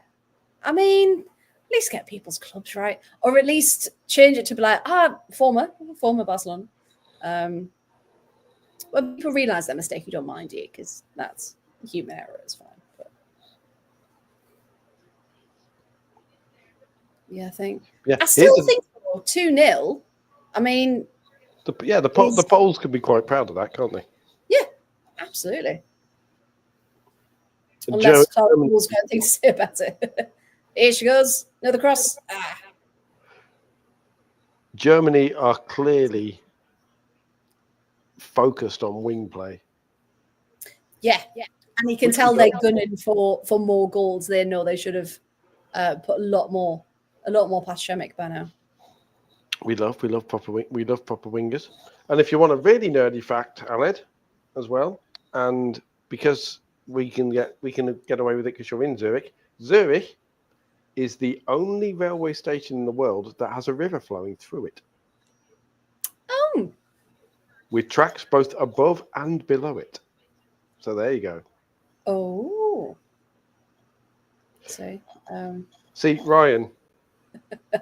I mean, at least get people's clubs right, or at least change it to be like former Barcelona. When people realise their mistake, you don't mind it because that's human error. It's fine. But yeah, I think. Yeah, I still think 2-0. I mean, the Poles could be quite proud of that, can't they? Yeah, absolutely. Unless Charles got anything to say about it. Here she goes. Another cross. Germany are clearly focused on wing play. Yeah. And you can tell they're gunning for more goals. They know they should have put a lot more past Shemek by now. We love proper wingers. And if you want a really nerdy fact, Aled, as well, and because we can get away with it because you're in Zurich. Zurich is the only railway station in the world that has a river flowing through it. Oh. With tracks both above and below it. So there you go. Oh. See, Ryan,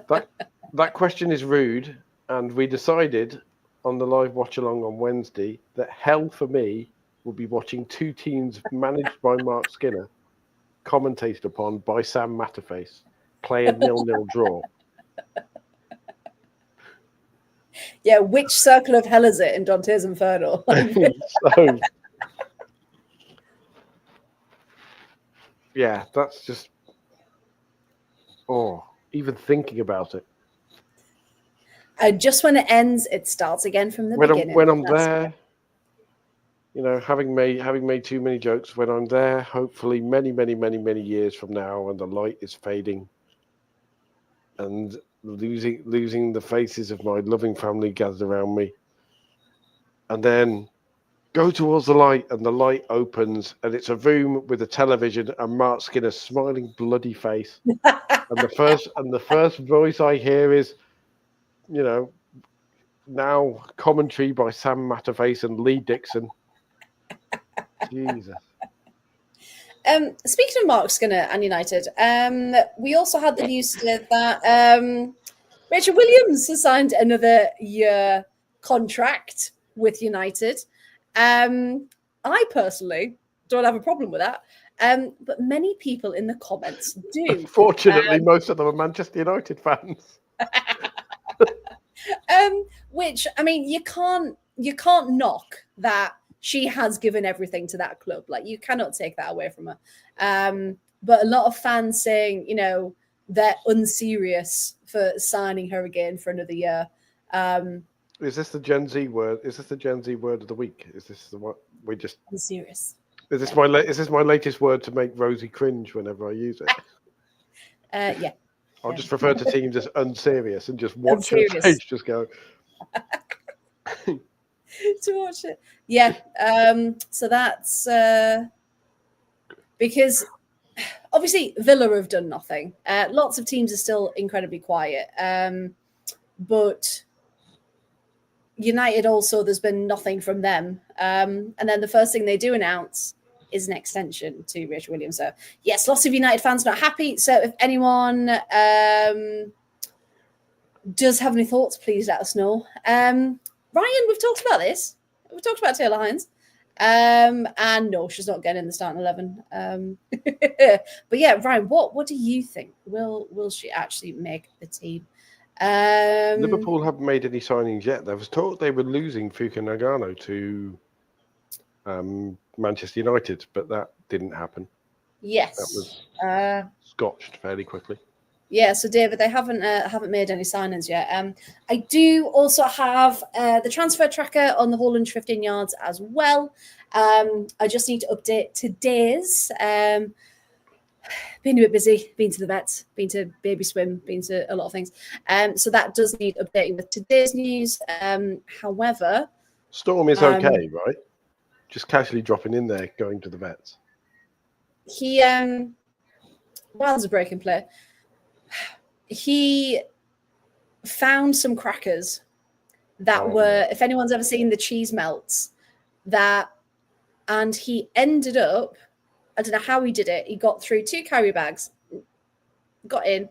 that question is rude, and we decided on the live watch along on Wednesday that hell for me will be watching two teams managed by Mark Skinner, commentated upon by Sam Matterface, play a 0-0 draw. Yeah, which circle of hell is it in Dante's Inferno? So, yeah, that's just even thinking about it. And just when it ends, it starts again from the beginning. When I'm there, having made too many jokes, when I'm there, hopefully many, many, many, many years from now, and the light is fading, and losing the faces of my loving family gathered around me, and then go towards the light, and the light opens, and it's a room with a television and Mark Skinner's smiling bloody face, and the first voice I hear is, now commentary by Sam Matterface and Lee Dixon. Jesus. Speaking of Mark Skinner and United, we also had the news today that Rachel Williams has signed another year contract with United. I personally don't have a problem with that, but many people in the comments do. Unfortunately, most of them are Manchester United fans. Which, I mean, you can't knock that she has given everything to that club. Like, you cannot take that away from her. But a lot of fans saying, they're unserious for signing her again for another year. Is this the Gen Z word? Is this the Gen Z word of the week? Is this the what we just unserious? Is this my latest word to make Rosie cringe whenever I use it? Yeah. I'll just refer to teams as unserious and just watch her face just go. To watch it. Yeah. So that's because obviously Villa have done nothing. Lots of teams are still incredibly quiet. But United also, there's been nothing from them. And then the first thing they do announce is an extension to Rachel Williams. So yes, lots of United fans not happy. So if anyone does have any thoughts, please let us know. Ryan, we've talked about this. We've talked about Taylor Hines. And no, she's not getting in the starting 11. But yeah, Ryan, what do you think? Will she actually make the team? Liverpool haven't made any signings yet. There was talk they were losing Fuka Nagano to Manchester United, but that didn't happen. Yes, that was scotched fairly quickly. Yeah, so David, they haven't made any signings yet. I do also have the transfer tracker on the whole 115 yards as well. I just need to update today's. Been a bit busy, been to the vets, been to baby swim, been to a lot of things. So that does need updating with today's news. However, Storm is okay, right? Just casually dropping in there, going to the vets. He while there's a break in play, he found some crackers that were, if anyone's ever seen the cheese melts, and he ended up, I don't know how he did it. He got through 2 carry bags, got in,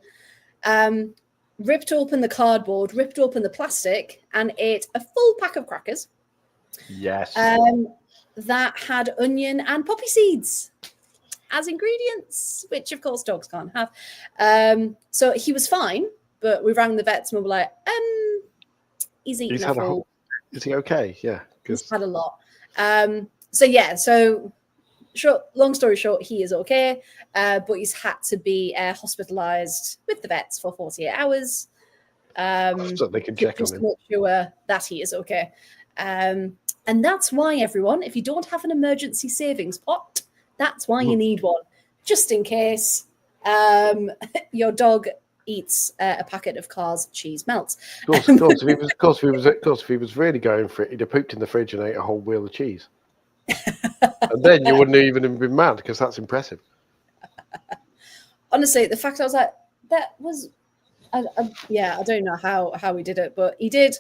ripped open the cardboard, ripped open the plastic, and ate a full pack of crackers. Yes. That had onion and poppy seeds as ingredients, which of course dogs can't have. So he was fine, but we rang the vets and we were like, he's eaten a full. Is he okay? Yeah. He's had a lot. So long story short, he is okay, but he's had to be hospitalized with the vets for 48 hours. So they can check on him. To make sure that he is okay. And that's why, everyone, if you don't have an emergency savings pot, that's why you need one, just in case your dog eats a packet of Carr's cheese melts. Of course, if he was really going for it, he'd have pooped in the fridge and ate a whole wheel of cheese. And then you wouldn't even have been mad, because that's impressive. Honestly, the fact I was like, that was, I don't know how he did it, but he did.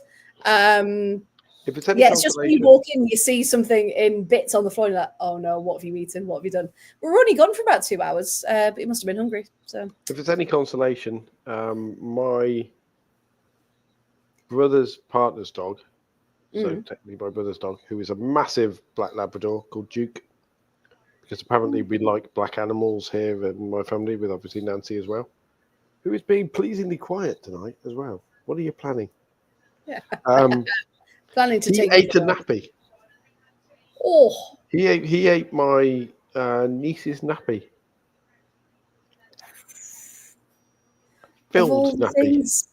If it's it's just when you walk in, you see something in bits on the floor, and you're like, oh no, what have you eaten? What have you done? We're only gone for about 2 hours, but he must have been hungry. So, if it's any consolation, my brother's partner's dog, so technically my brother's dog, who is a massive black Labrador called Duke, because apparently we like black animals here in my family, with obviously Nancy as well, who is being pleasingly quiet tonight as well. What are you planning? Yeah. Planning to he ate a nappy. Oh, he ate my niece's nappy. Filled nappy. Things.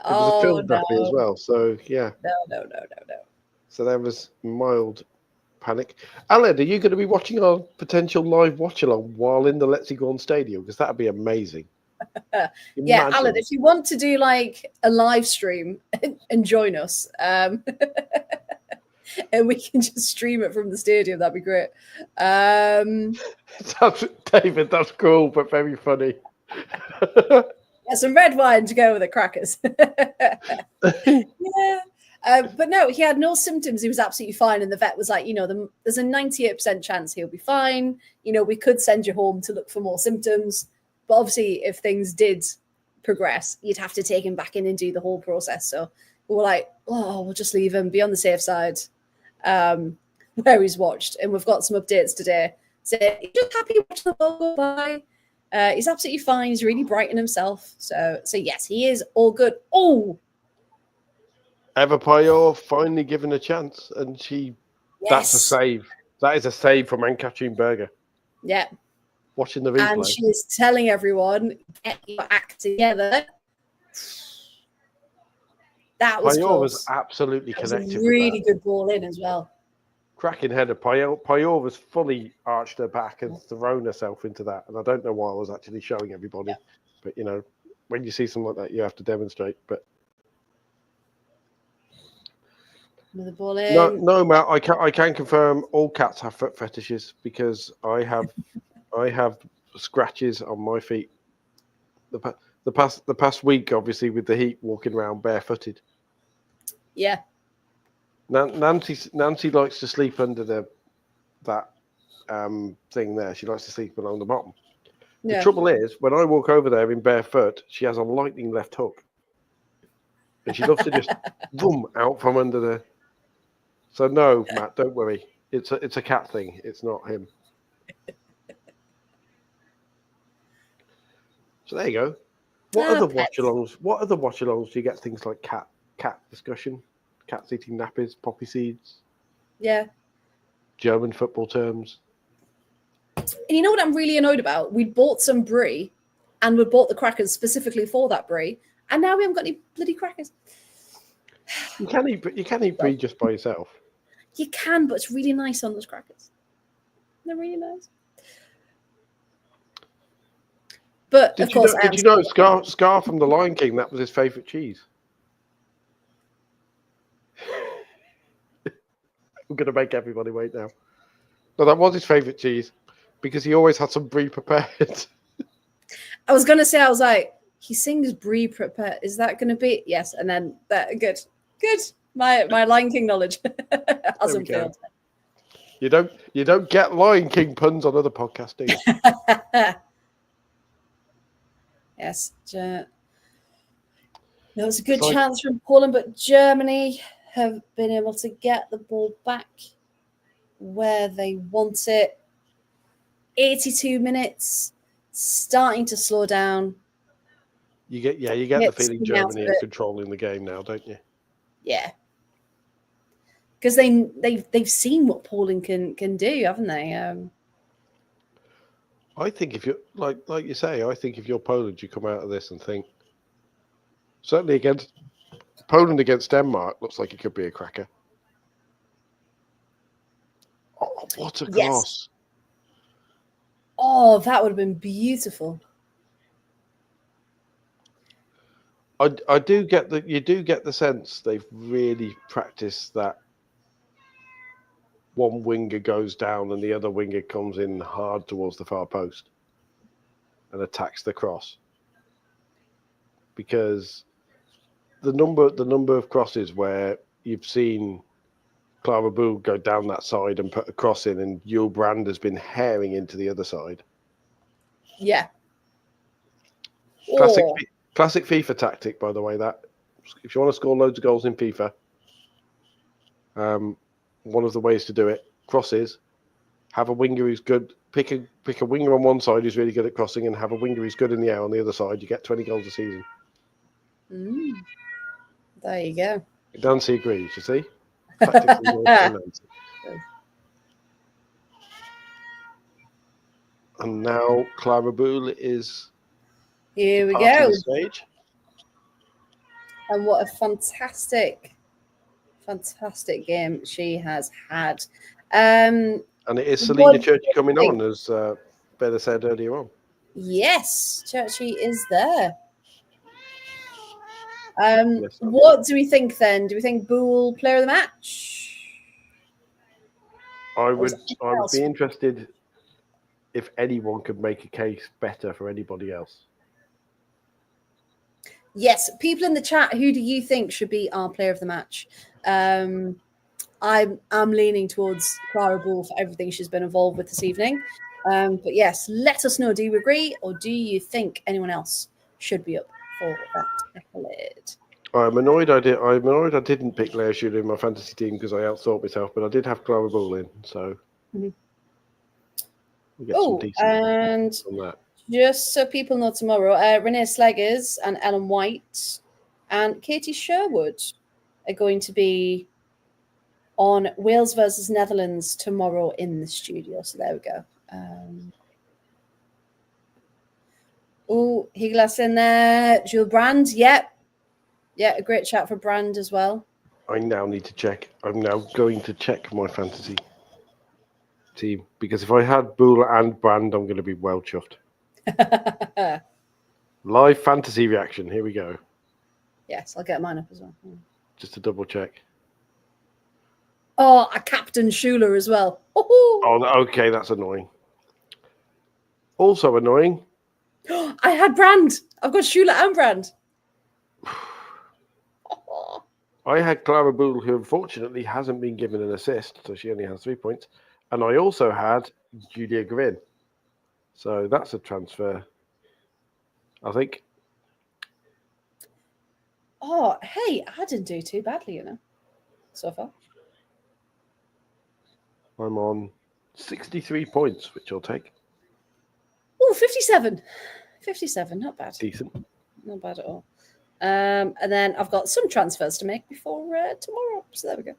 It was a filled nappy as well. So yeah. No. So there was mild panic. Alan, are you going to be watching our potential live watch along while in the Let's Go On Stadium? Because that'd be amazing. Yeah, Alan, if you want to do like a live stream and join us, and we can just stream it from the stadium, that'd be great. David, that's cool, but very funny. Yeah, some red wine to go with the crackers. Yeah. But no, he had no symptoms. He was absolutely fine. And the vet was like, there's a 98% chance he'll be fine. We could send you home to look for more symptoms. But obviously, if things did progress, you'd have to take him back in and do the whole process. So we were like, oh, we'll just leave him, be on the safe side, where he's watched. And we've got some updates today. So he's just happy watching the ball go by. He's absolutely fine. He's really bright in himself. So yes, he is all good. Oh, Eva Payor finally given a chance, and that's a yes. save. That is a save from Ann-Katrin Berger. Yeah. Watching the replay. And she is telling everyone, get your act together. That was Payor close. was absolutely connected. That was a really good ball in as well. Cracking header. Payor was fully arched her back and thrown herself into that. And I don't know why I was actually showing everybody. Yeah. But, when you see something like that, you have to demonstrate. But another ball in. No, Matt. I can confirm all cats have foot fetishes because I have scratches on my feet. The past week, obviously, with the heat, walking around barefooted. Yeah. Nancy likes to sleep under that thing there. She likes to sleep along the bottom. Yeah. The trouble is, when I walk over there in barefoot, she has a lightning left hook, and she loves to just boom out from under the. So no, Matt, don't worry. It's a cat thing. It's not him. So there you go. What other watch-alongs do you get? Things like cat discussion, cats eating nappies, poppy seeds. Yeah. German football terms. And you know what I'm really annoyed about? We bought some brie, and we bought the crackers specifically for that brie, and now we haven't got any bloody crackers. You can eat brie just by yourself. You can, but it's really nice on those crackers. They're really nice. But did you know Scar from The Lion King? That was his favourite cheese. I'm going to make everybody wait now. No, that was his favourite cheese because he always had some brie prepared. I was going to say, I was like, he sings brie prepared. Is that going to be? Yes. And then that good. My Lion King knowledge hasn't failed. You don't get Lion King puns on other podcasts, do you? Yes. There was a good chance from Poland, but Germany have been able to get the ball back where they want it. 82 minutes, starting to slow down. You get the feeling Germany are controlling the game now, don't you? Yeah. Because they've seen what Poland can do, haven't they? I think if you're like you say, I think if you're Poland, you come out of this and think certainly against Poland against Denmark looks like it could be a cracker. Oh, what a cross! Oh, that would have been beautiful. I do get you do get the sense they've really practiced that. One winger goes down and the other winger comes in hard towards the far post and attacks the cross. Because the number of crosses where you've seen Clara Boule go down that side and put a cross in, and Yul Brand has been herring into the other side. Yeah. Classic FIFA tactic, by the way. That if you want to score loads of goals in FIFA, one of the ways to do it, crosses, have a winger who's good, pick a winger on one side who's really good at crossing and have a winger who's good in the air on the other side. You get 20 goals a season. There you go. Nancy agrees, you see? And now Clara Boule is here we go. The stage. And what a fantastic game she has had. And it is Selena Churchy coming on, as Bella said earlier on. Yes, Churchy is there. What do we think then? Do we think Boule player of the match? I would be interested if anyone could make a case better for anybody else. Yes, people in the chat, who do you think should be our player of the match? I'm leaning towards Clara Bull for everything she's been involved with this evening. But yes, let us know. Do you agree, or do you think anyone else should be up for that accolade? I'm annoyed I didn't pick Leia Shula in my fantasy team because I outthought myself, but I did have Clara Bull in, so we get some decent and on that. just so people know, tomorrow, Renee Sleggers and Ellen White and Katie Sherwood are going to be on Wales versus Netherlands tomorrow in the studio. So there we go. Higlas in there. Jules Brand. Yep. Yeah, a great chat for Brand as well. I now need to check. I'm now going to check my fantasy team because if I had Bull and Brand, I'm going to be well chuffed. Live fantasy reaction. Here we go. Yes, I'll get mine up as well. Just to double check. Oh, a Captain Schuler as well. Oh, okay, that's annoying. Also annoying. I had Brand. I've got Schuler and Brand. I had Clara Bull, who unfortunately hasn't been given an assist, so she only has 3 points. And I also had Julia Grin. So that's a transfer, I think. Oh, hey, I didn't do too badly, so far. I'm on 63 points, which I'll take. Oh, 57. 57, not bad. Decent. Not bad at all. And then I've got some transfers to make before tomorrow. So there we go.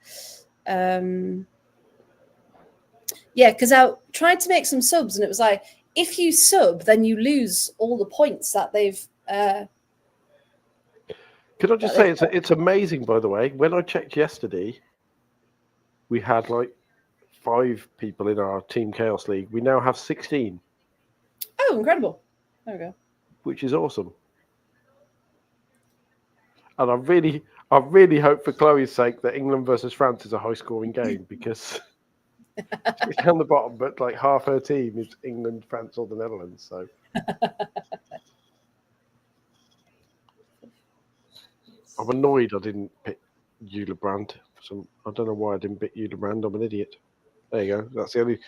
Yeah, because I tried to make some subs, and it was like, if you sub, then you lose all the points that they've... Could I just say, it's amazing, by the way. When I checked yesterday, we had like 5 people in our Team Chaos League. We now have 16. Oh, incredible. There we go. Which is awesome. And I really hope for Chloe's sake that England versus France is a high-scoring game because it's down the bottom, but like half her team is England, France, or the Netherlands. So I'm annoyed I didn't pick Eula Brand. I don't know why I didn't pick Eula Brand. I'm an idiot. There you go. That's the only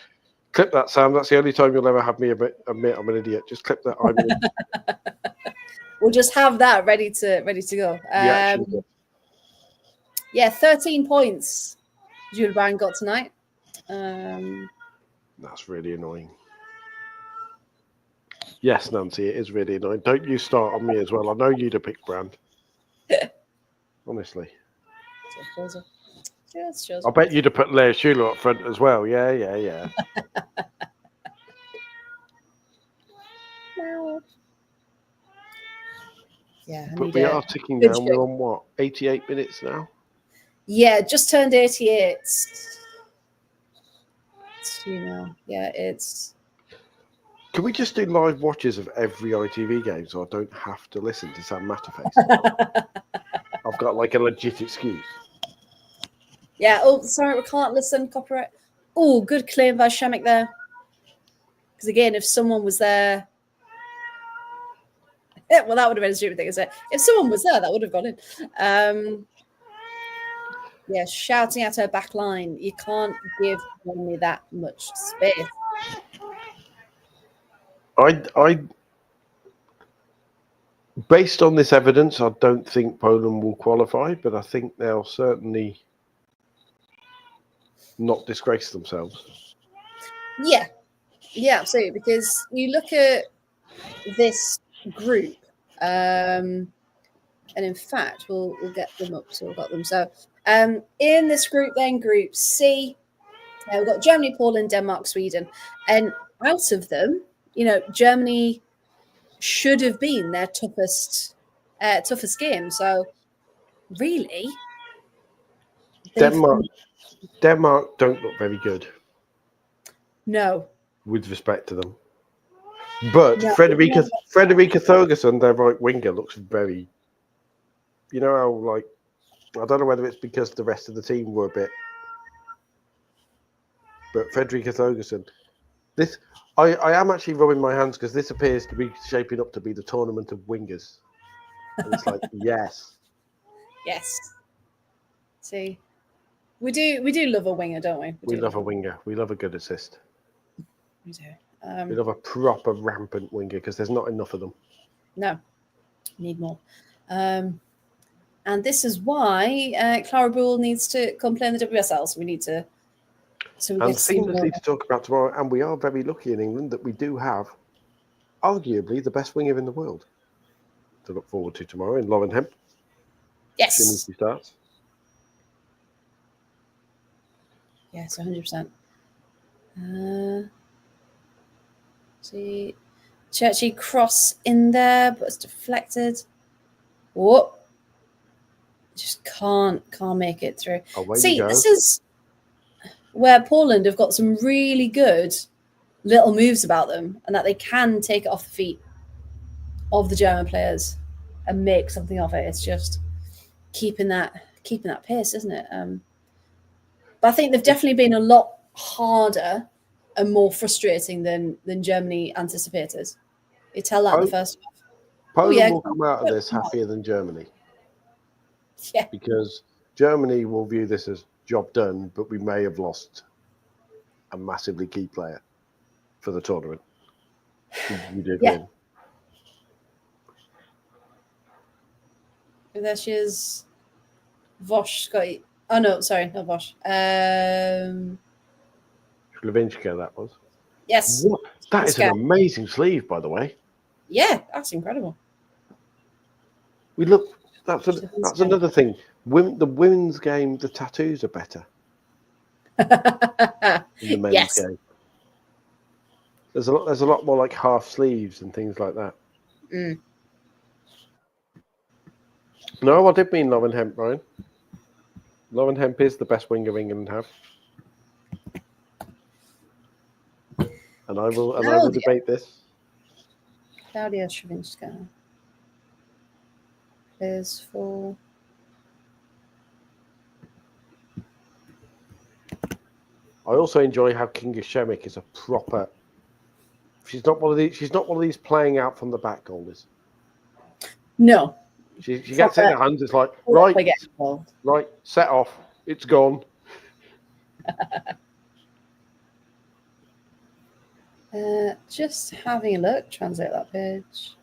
clip that, Sam. That's the only time you'll ever have me admit I'm an idiot. Just clip that. I'm an idiot. We'll just have that ready to go. Yeah, 13 points Jules Brand got tonight. That's really annoying. Yes, Nancy, it is really annoying. Don't you start on me as well. I know you'd have picked Brand. Honestly. Just. I bet you'd have put Leia Schuler up front as well. Yeah. Yeah, but we are ticking down. We're on what? 88 minutes now? Yeah, just turned 88. It's... Can we just do live watches of every ITV game so I don't have to listen to Sam Matterface? I've got like a legit excuse. Yeah. Oh, sorry, we can't listen. Copyright. Oh, good claim by Shemek there. Because again, if someone was there... well, that would have been a stupid thing to say. If someone was there, that would have gone in. Yeah, shouting at her back line. You can't give me that much space. Based on this evidence, I don't think Poland will qualify, but I think they'll certainly not disgrace themselves. Yeah, absolutely. Because you look at this group, and in fact, we'll get them up. So we've got them. So in this group, then Group C, we've got Germany, Poland, Denmark, Sweden, and out of them, Germany should have been their toughest game. So really, Denmark don't look very good. No. With respect to them. But no, Frederica Thorgerson, their right winger, looks very... You know how, like... I don't know whether it's because the rest of the team were a bit... But Frederica Thorgerson... I am actually rubbing my hands because this appears to be shaping up to be the tournament of wingers. And it's like, yes. Yes. See, we do love a winger, don't we? We love a winger. We love a good assist. We do. We love a proper rampant winger because there's not enough of them. No, need more. And this is why Clara Bull needs to come play in the WSL. So we need to. So we And get to see seamlessly to talk about tomorrow, and we are very lucky in England that we do have arguably the best winger in the world to look forward to tomorrow in Lauren Hemp. Yes. As soon as she starts. Yes, 100%. See, Churchy cross in there, but it's deflected. Whoop! Just can't make it through. See, this is where Poland have got some really good little moves about them, and that they can take it off the feet of the German players and make something of it. It's just keeping that pace, isn't it? But I think they've definitely been a lot harder and more frustrating than Germany anticipated. You tell that in the first half. Poland will come out of this happier than Germany. Yeah. Because Germany will view this as job done, but we may have lost a massively key player for the tournament. You did win. There she is. Vosh got. Oh no, sorry, not Vosh. Slavinska, that was. Yes. What? That is an amazing sleeve, by the way. Yeah, that's incredible. We look. That's another thing. The women's game, the tattoos are better. In the men's game. There's a lot more like half sleeves and things like that. Mm. No, I did mean Lauren Hemp, Brian. Lauren Hemp is the best winger England have. And I will debate this. Claudia Stravinska is for. I also enjoy how Kinga Shemik is a proper. She's not one of these playing out from the back goalers. No. She gets it in her hands. It's like right, set off. It's gone. Just having a look. Translate that page.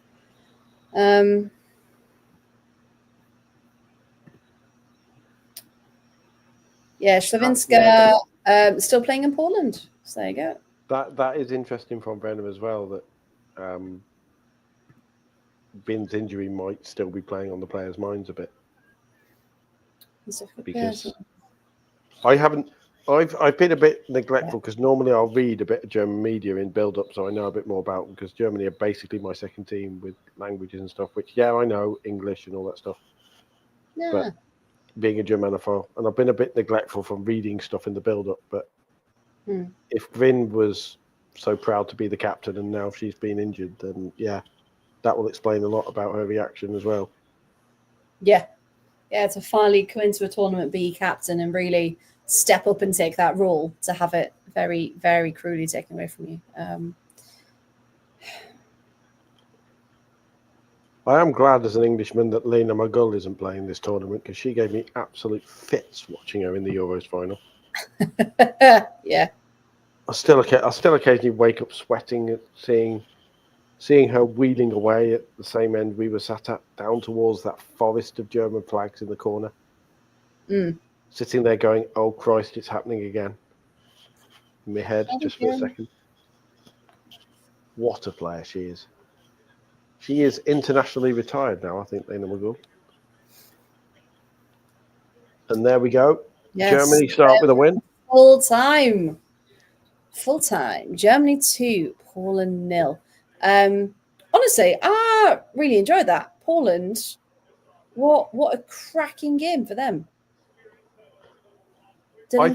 Yeah, Slavinska still playing in Poland. So there you go. That is interesting from Brenham as well. That Bin's injury might still be playing on the players' minds a bit. Because I've been a bit neglectful because normally I'll read a bit of German media in build-up, so I know a bit more about them because Germany are basically my second team with languages and stuff. Which I know English and all that stuff. Yeah. But being a Germanophile, and I've been a bit neglectful from reading stuff in the build-up. But if Vin was so proud to be the captain and now she's been injured, then that will explain a lot about her reaction as well. Yeah, to finally come into a tournament, be captain, and really step up and take that role, to have it very, very cruelly taken away from you. I am glad as an Englishman that Lena Magull isn't playing this tournament because she gave me absolute fits watching her in the Euros final. Yeah. I still occasionally wake up sweating at seeing her wheeling away at the same end we were sat at, down towards that forest of German flags in the corner. Sitting there going, oh Christ, it's happening again. In my head, just for a second. What a player she is. She is internationally retired now, I think, Lena Magull. And there we go. Yes. Germany start with a win. Full time. Germany 2, Poland 0. Honestly, I really enjoyed that. Poland, what a cracking game for them. I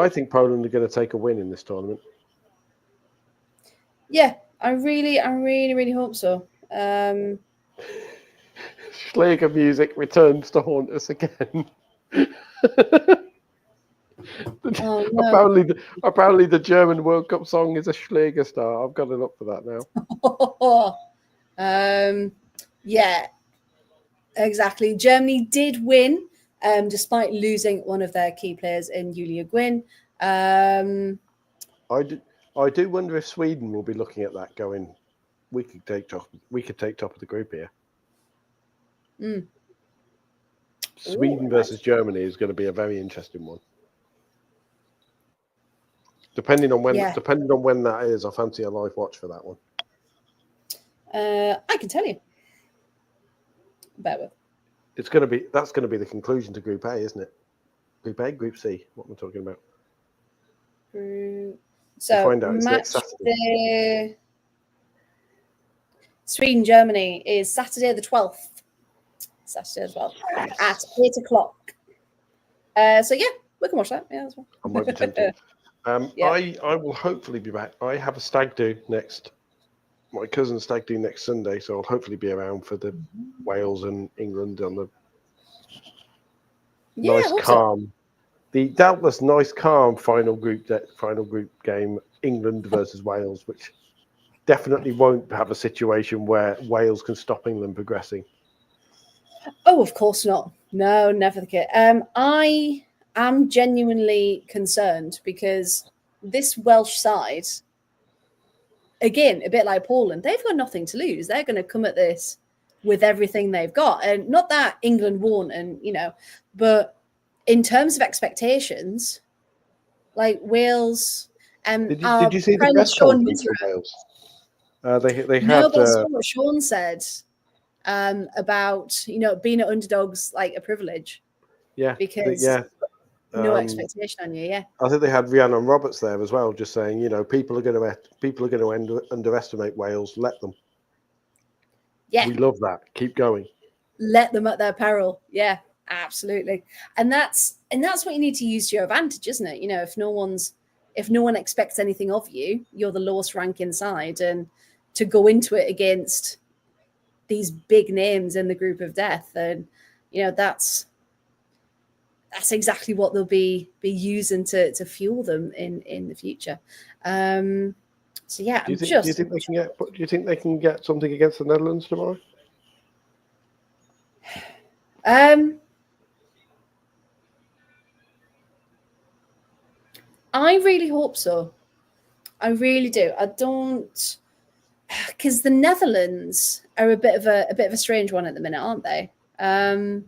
think Poland are going to take a win in this tournament. Yeah, I really hope so. Schläger music returns to haunt us again. Oh, no. Apparently the German World Cup song is a Schläger star. I've got to look for that now. Yeah. Exactly. Germany did win, despite losing one of their key players in Julia Gwyn. I do wonder if Sweden will be looking at that, going, we could take top of the group here. Sweden versus Germany is going to be a very interesting one. Depending on when that is, I fancy a live watch for that one. I can tell you. Bear with. That's going to be the conclusion to Group A, isn't it? Group A, Group C. What am I talking about? So we'll find out. It's next Saturday. Sweden Germany is Saturday the 12th. Saturday as well at 8:00. So yeah, we can watch that. Yeah, as well. I might be tempted. I will hopefully be back. I have a stag do next. My cousin's stag do next Sunday, so I'll hopefully be around for the Wales and England on the nice calm, the doubtless nice calm final group game, England versus Wales, which definitely won't have a situation where Wales can stop England progressing. Oh, of course not. No, never the case. I am genuinely concerned because this Welsh side, again, a bit like Poland, they've got nothing to lose. They're going to come at this with everything they've got. And not that England won, but in terms of expectations, like Wales, did you see the press conference for Wales? They had. But what Sean said about being an underdog's like a privilege. Yeah, because no expectation on you. Yeah, I think they had Rhiannon Roberts there as well, just saying people are going to underestimate Wales. Let them. Yeah, we love that. Keep going. Let them at their peril. Yeah, absolutely. And that's what you need to use to your advantage, isn't it? If no one expects anything of you, you're the lowest rank inside, and to go into it against these big names in the group of death, and that's exactly what they'll be using to fuel them in the future. So yeah, do you think they can get something against the Netherlands tomorrow? I really hope so. I really do. I don't, because the Netherlands are a bit of a strange one at the minute, aren't they? I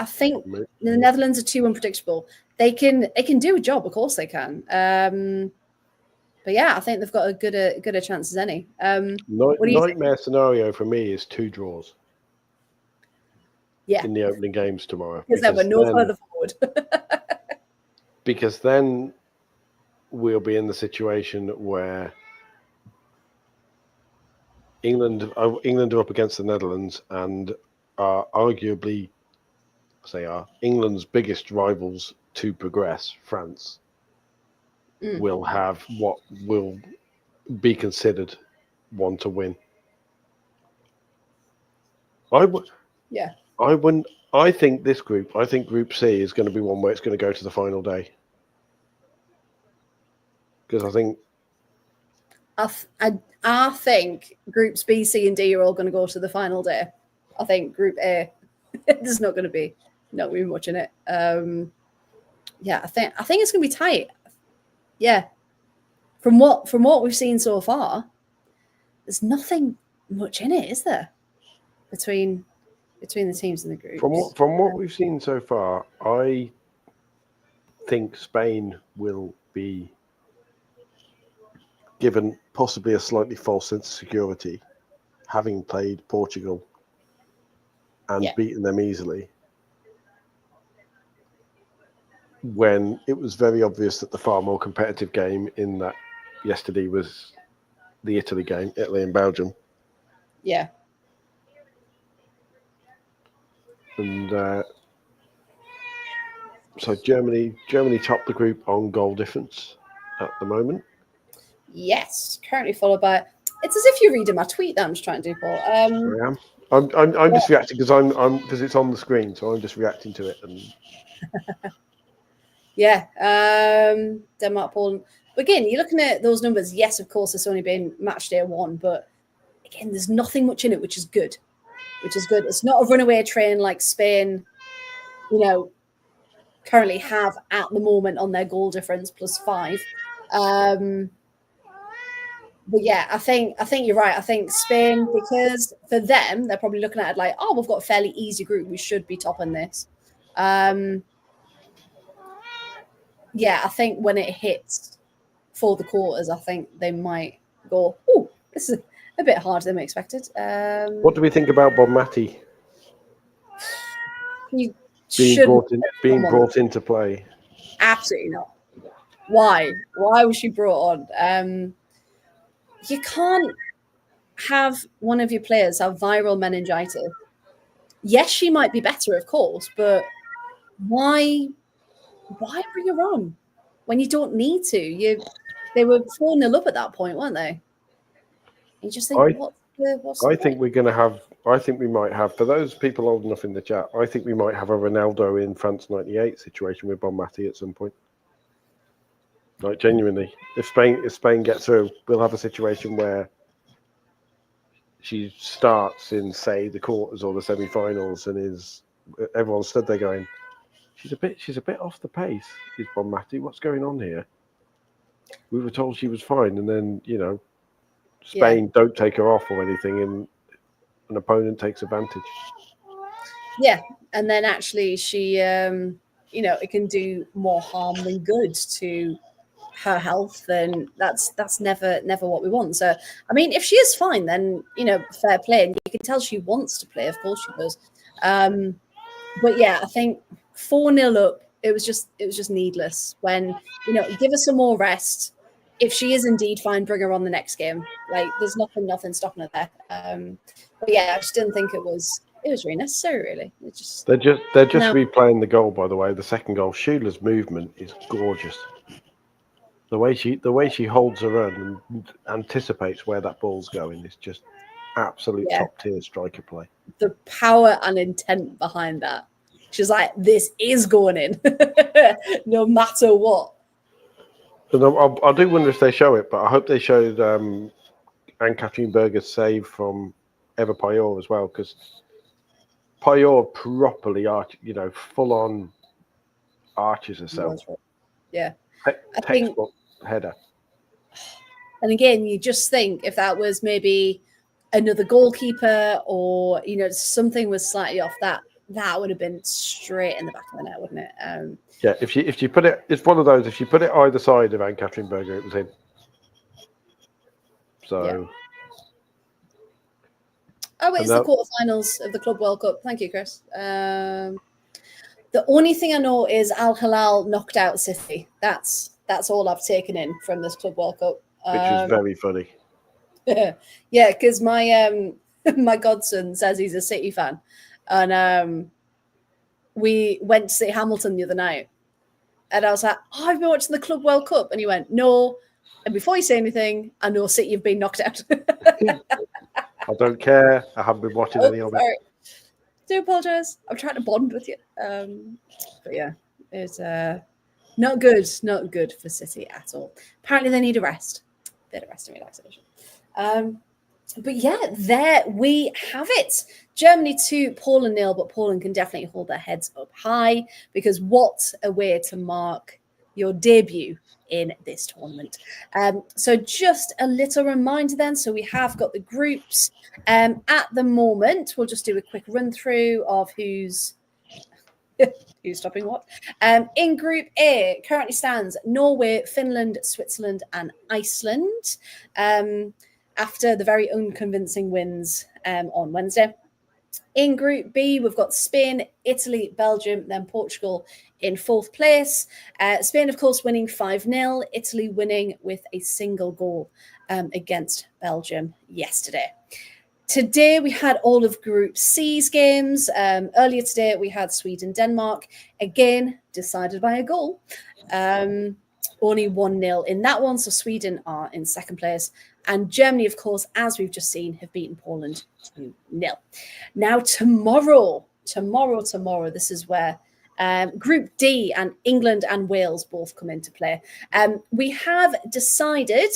think the Netherlands are too unpredictable. They can do a job, of course they can. But yeah, I think they've got a good a chance as any. Nightmare scenario for me is 2 draws. Yeah. In the opening games tomorrow. Because then we're no further forward. Because then we'll be in the situation where England are up against the Netherlands and are arguably, England's biggest rivals to progress, France, will have what will be considered one to win. I think this group, Group C is going to be one where it's going to go to the final day. Because I think Groups B, C, and D are all going to go to the final day. I think Group A, there's not going to be much in it. Yeah, I think it's going to be tight. Yeah, from what we've seen so far, there's nothing much in it, is there? Between the teams in the group. From what we've seen so far, I think Spain will be given possibly a slightly false sense of security, having played Portugal and beaten them easily, when it was very obvious that the far more competitive game in that yesterday was the Italy game, Italy and Belgium. Yeah. And so Germany topped the group on goal difference at the moment. Yes, currently followed by. It's as if you're reading my tweet that I'm just trying to do, Paul. I am. I'm just reacting because it's on the screen, so I'm just reacting to it. And Denmark, Poland. But again, you're looking at those numbers. Yes, of course, it's only been match day 1, but again, there's nothing much in it, which is good. It's not a runaway train like Spain, currently have at the moment on their goal difference +5. But yeah, I think you're right. I think Spain, because for them, they're probably looking at it like, oh, we've got a fairly easy group. We should be topping this. Yeah, I think when it hits for the quarters, I think they might go, oh, this is a bit harder than we expected. What do we think about Bonmati being brought into play? Absolutely not. Why? Why was she brought on? You can't have one of your players have viral meningitis. Yes, she might be better, of course, but why bring her on when you don't need to? They were 4-0 up at that point, weren't they? You just think, I think we're going to have. I think we might have, for those people old enough in the chat, I think we might have a Ronaldo in France '98 situation with Bonmati at some point. Like, genuinely, if Spain get through, we'll have a situation where she starts in, say, the quarters or the semi-finals, and everyone stood there going, she's a bit off the pace, is Bonmati. What's going on here? We were told she was fine, and then Spain don't take her off or anything, and an opponent takes advantage. Yeah, and then actually she, it can do more harm than good to her health, and that's never what we want. So, I mean, if she is fine, then fair play, and you can tell she wants to play. Of course she does. But yeah, I think 4-0 up, it was just needless. When give her some more rest. If she is indeed fine, bring her on the next game. Like, there's nothing stopping her there. But yeah, I just didn't think it was really necessary. Really, they're just replaying the goal. By the way, the second goal, Shula's movement is gorgeous. The way she holds her run and anticipates where that ball's going is just absolute top tier striker play. The power and intent behind that. She's like, this is going in, no matter what. And I do wonder if they show it, but I hope they showed Anne-Catherine Berger's save from Eva Payot as well, because Payot properly full on arches herself. Yeah. Textbook header. And again, you just think if that was maybe another goalkeeper or something was slightly off, that would have been straight in the back of the net, wouldn't it? Yeah, if you put it, it's one of those. If you put it either side of Anne-Catherine Berger, it was in. So. Yeah. Oh, it's the quarterfinals of the Club World Cup. Thank you, Chris. The only thing I know is Al Hilal knocked out City. That's all I've taken in from this Club World Cup. Which was very funny. Yeah, because my my godson says he's a City fan, and we went to see Hamilton the other night, and I was like, "Oh, I've been watching the Club World Cup," and he went, "No." And before you say anything, I know City have been knocked out. I don't care. I haven't been watching any of it. Do apologise. I'm trying to bond with you. But yeah, it's not good. Not good for City at all. Apparently, they need a rest. Bit of rest and relaxation. But yeah, there we have it. Germany 2, Poland 0, but Poland can definitely hold their heads up high, because what a way to mark your debut in this tournament. So just a little reminder then. So we have got the groups. At the moment, we'll just do a quick run through of who's stopping what. In Group A, currently stands Norway, Finland, Switzerland, and Iceland. After the very unconvincing wins on Wednesday. In Group B, we've got Spain, Italy, Belgium, then Portugal in fourth place. Spain, of course, winning 5-0. Italy winning with a single goal against Belgium yesterday. Today, we had all of Group C's games. Earlier today, we had Sweden-Denmark. Again, decided by a goal. Only 1-0 in that one, so Sweden are in second place. And Germany, of course, as we've just seen, have beaten Poland 2-0. Now, tomorrow, this is where Group D and England and Wales both come into play. We have decided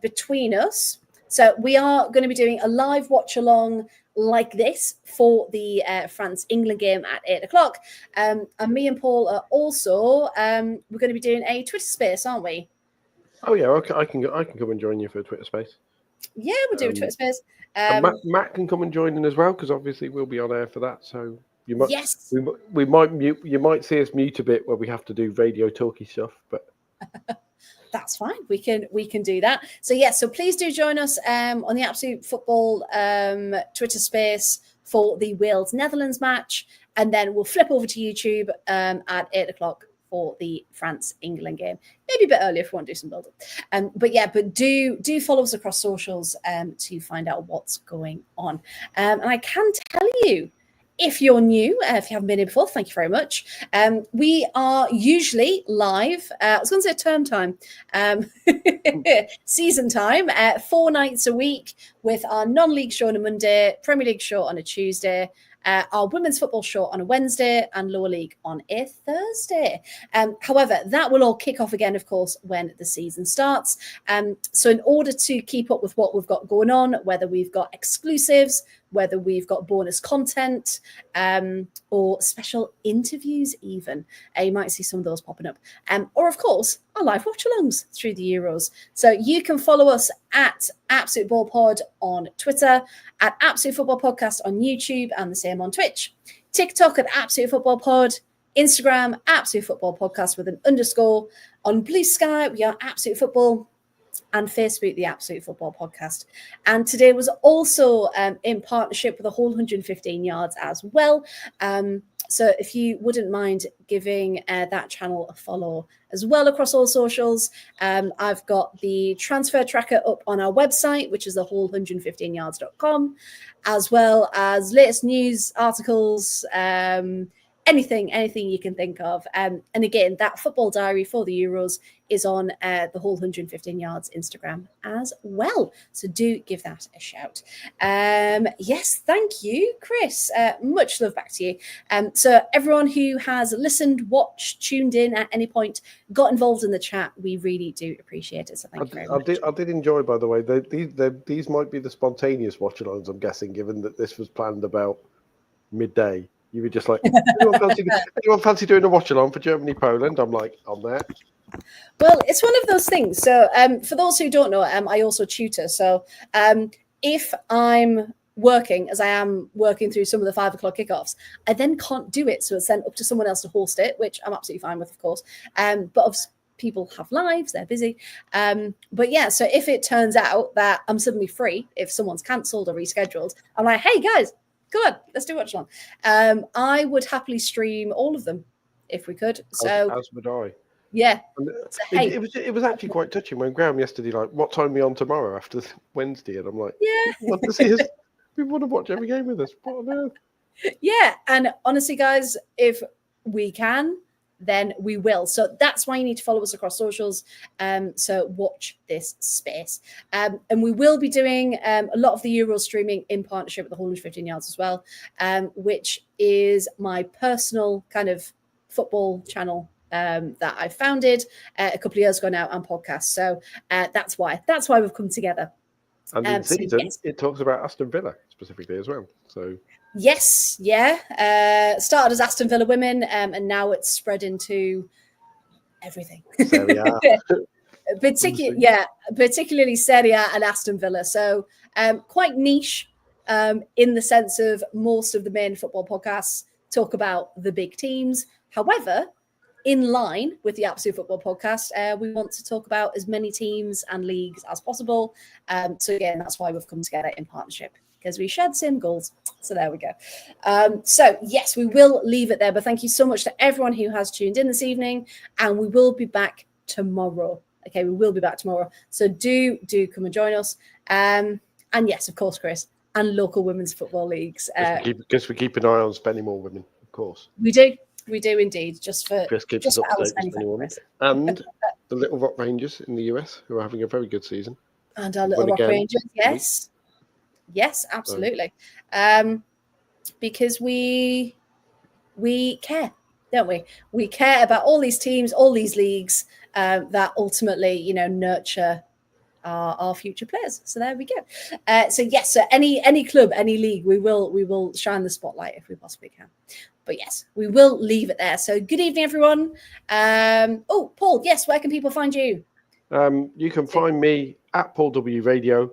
between us So we are going to be doing a live watch along like this for the France-England game at 8 o'clock. And me and Paul are also, we're going to be doing a Twitter space, aren't we? Oh yeah, okay, I can come and join you for a Twitter space. Yeah, we'll do a Twitter space. And Matt can come and join in as well, because obviously we'll be on air for that. So you might, yes, we might mute. You might see us mute a bit where we have to do radio talky stuff, but that's fine. We can do that. So yes, so please do join us on the Absolute Football Twitter space for the Wales-Netherlands match, and then we'll flip over to YouTube at 8 o'clock for the France-England game. Maybe a bit earlier if we want to do some build-up. But do follow us across socials to find out what's going on. And I can tell you, if you're new, if you haven't been here before, thank you very much. We are usually live. I was going to say term time, season time, 4 nights a week with our non-league show on a Monday, Premier League show on a Tuesday, our women's football show on a Wednesday, and lower league on a Thursday. However, that will all kick off again, of course, when the season starts. So in order to keep up with what we've got going on, whether we've got exclusives, whether we've got bonus content or special interviews even, you might see some of those popping up. Or, of course, our live watch-alongs through the Euros. So you can follow us at Absolute Ball Pod on Twitter, at Absolute Football Podcast on YouTube, and the same on Twitch. TikTok at Absolute Football Pod. Instagram, Absolute Football Podcast with an underscore. On Blue Sky, we are Absolute Football. And Facebook, the Absolute Football Podcast. And today was also in partnership with the whole 115 yards as well. So if you wouldn't mind giving that channel a follow as well across all socials, I've got the transfer tracker up on our website, which is the whole115yards.com, as well as latest news, articles, anything you can think of. And again, that football diary for the Euros is on the whole 115 yards Instagram as well. So do give that a shout. Yes, thank you, Chris. Much love back to you. So everyone who has listened, watched, tuned in at any point, got involved in the chat, we really do appreciate it. So thank you very much. I did enjoy, by the way, these might be the spontaneous watch-alongs, I'm guessing, given that this was planned about midday. You were just like, anyone fancy doing a watch-along for Germany-Poland? I'm like, I'm there. Well, it's one of those things. So for those who don't know, I also tutor. So if I'm working, as I am working through some of the 5 o'clock kickoffs, I then can't do it. So it's sent up to someone else to host it, which I'm absolutely fine with, of course. But people have lives, they're busy. But yeah, so if it turns out that I'm suddenly free, if someone's cancelled or rescheduled, I'm like, hey guys, go on, let's do watch along. I would happily stream all of them if we could. So as would I. Yeah. So, hey. It was actually quite touching when Graham yesterday, like, what time are we on tomorrow after Wednesday? And I'm like, yeah, we want to see us. We want to watch every game with us. What on earth? Yeah, and honestly, guys, if we can, then we will. So that's why you need to follow us across socials. So watch this space. And we will be doing a lot of the Euro streaming in partnership with the whole 115 yards as well, which is my personal kind of football channel that I founded a couple of years ago now on podcasts. So that's why we've come together. And in season, yes. It talks about Aston Villa specifically as well. So yes, yeah. Started as Aston Villa women, and now it's spread into everything. Particularly Serie A and Aston Villa. So quite niche in the sense of most of the main football podcasts talk about the big teams. However, in line with the Absolute Football Podcast, we want to talk about as many teams and leagues as possible. So again, that's why we've come together in partnership, because we share the same goals. So there we go. So yes, we will leave it there. But thank you so much to everyone who has tuned in this evening. And we will be back tomorrow. Okay, we will be back tomorrow. So do come and join us. And yes, of course, Chris, and local women's football leagues. Because we keep an eye on spending more women, of course. We do indeed, just for Chris keeps us up to date with anyone. And the Little Rock Rangers in the US, who are having a very good season. And our Little Rock Rangers, yes. Yes, absolutely. Because we care, don't we? We care about all these teams, all these leagues that ultimately, nurture our future players. So there we go. So any club, any league, we will shine the spotlight if we possibly can. But yes, we will leave it there. So good evening, everyone. Paul, yes, where can people find you? You can find me at Paul W Radio,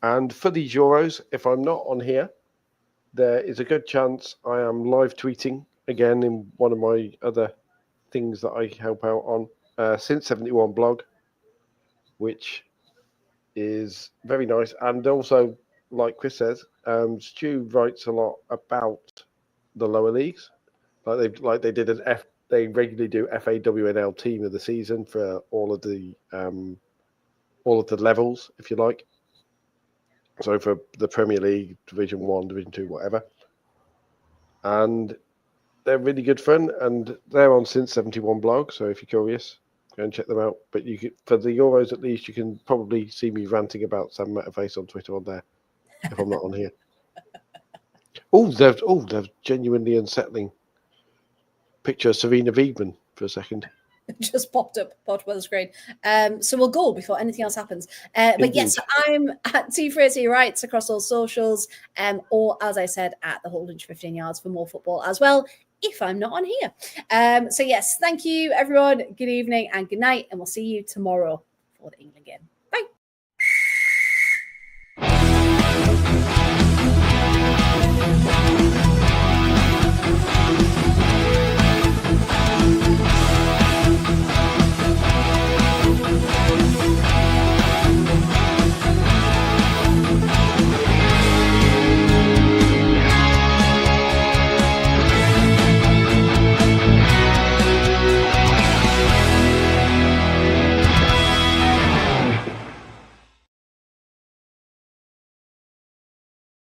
and for these Euros, if I'm not on here, there is a good chance I am live tweeting again in one of my other things that I help out on, Since 71 blog, which is very nice. And also, like Chris says, Stu writes a lot about the lower leagues. They regularly do FAWNL team of the season for all of the levels, if you like. So for the Premier League, Division 1, Division 2, whatever. And they're really good fun, and they're on Since 71 blog. So if you're curious, go and check them out. But for the Euros at least, you can probably see me ranting about Sam Metaface on Twitter on there if I'm not on here. They're genuinely unsettling picture of Serena Wiegmann for a second. Just popped up on the screen. So we'll go before anything else happens. But yes, I'm at T Writes across all socials, or as I said, at the whole 115 yards for more football as well, if I'm not on here. So yes, thank you everyone. Good evening and good night, and we'll see you tomorrow for the England game. Bye.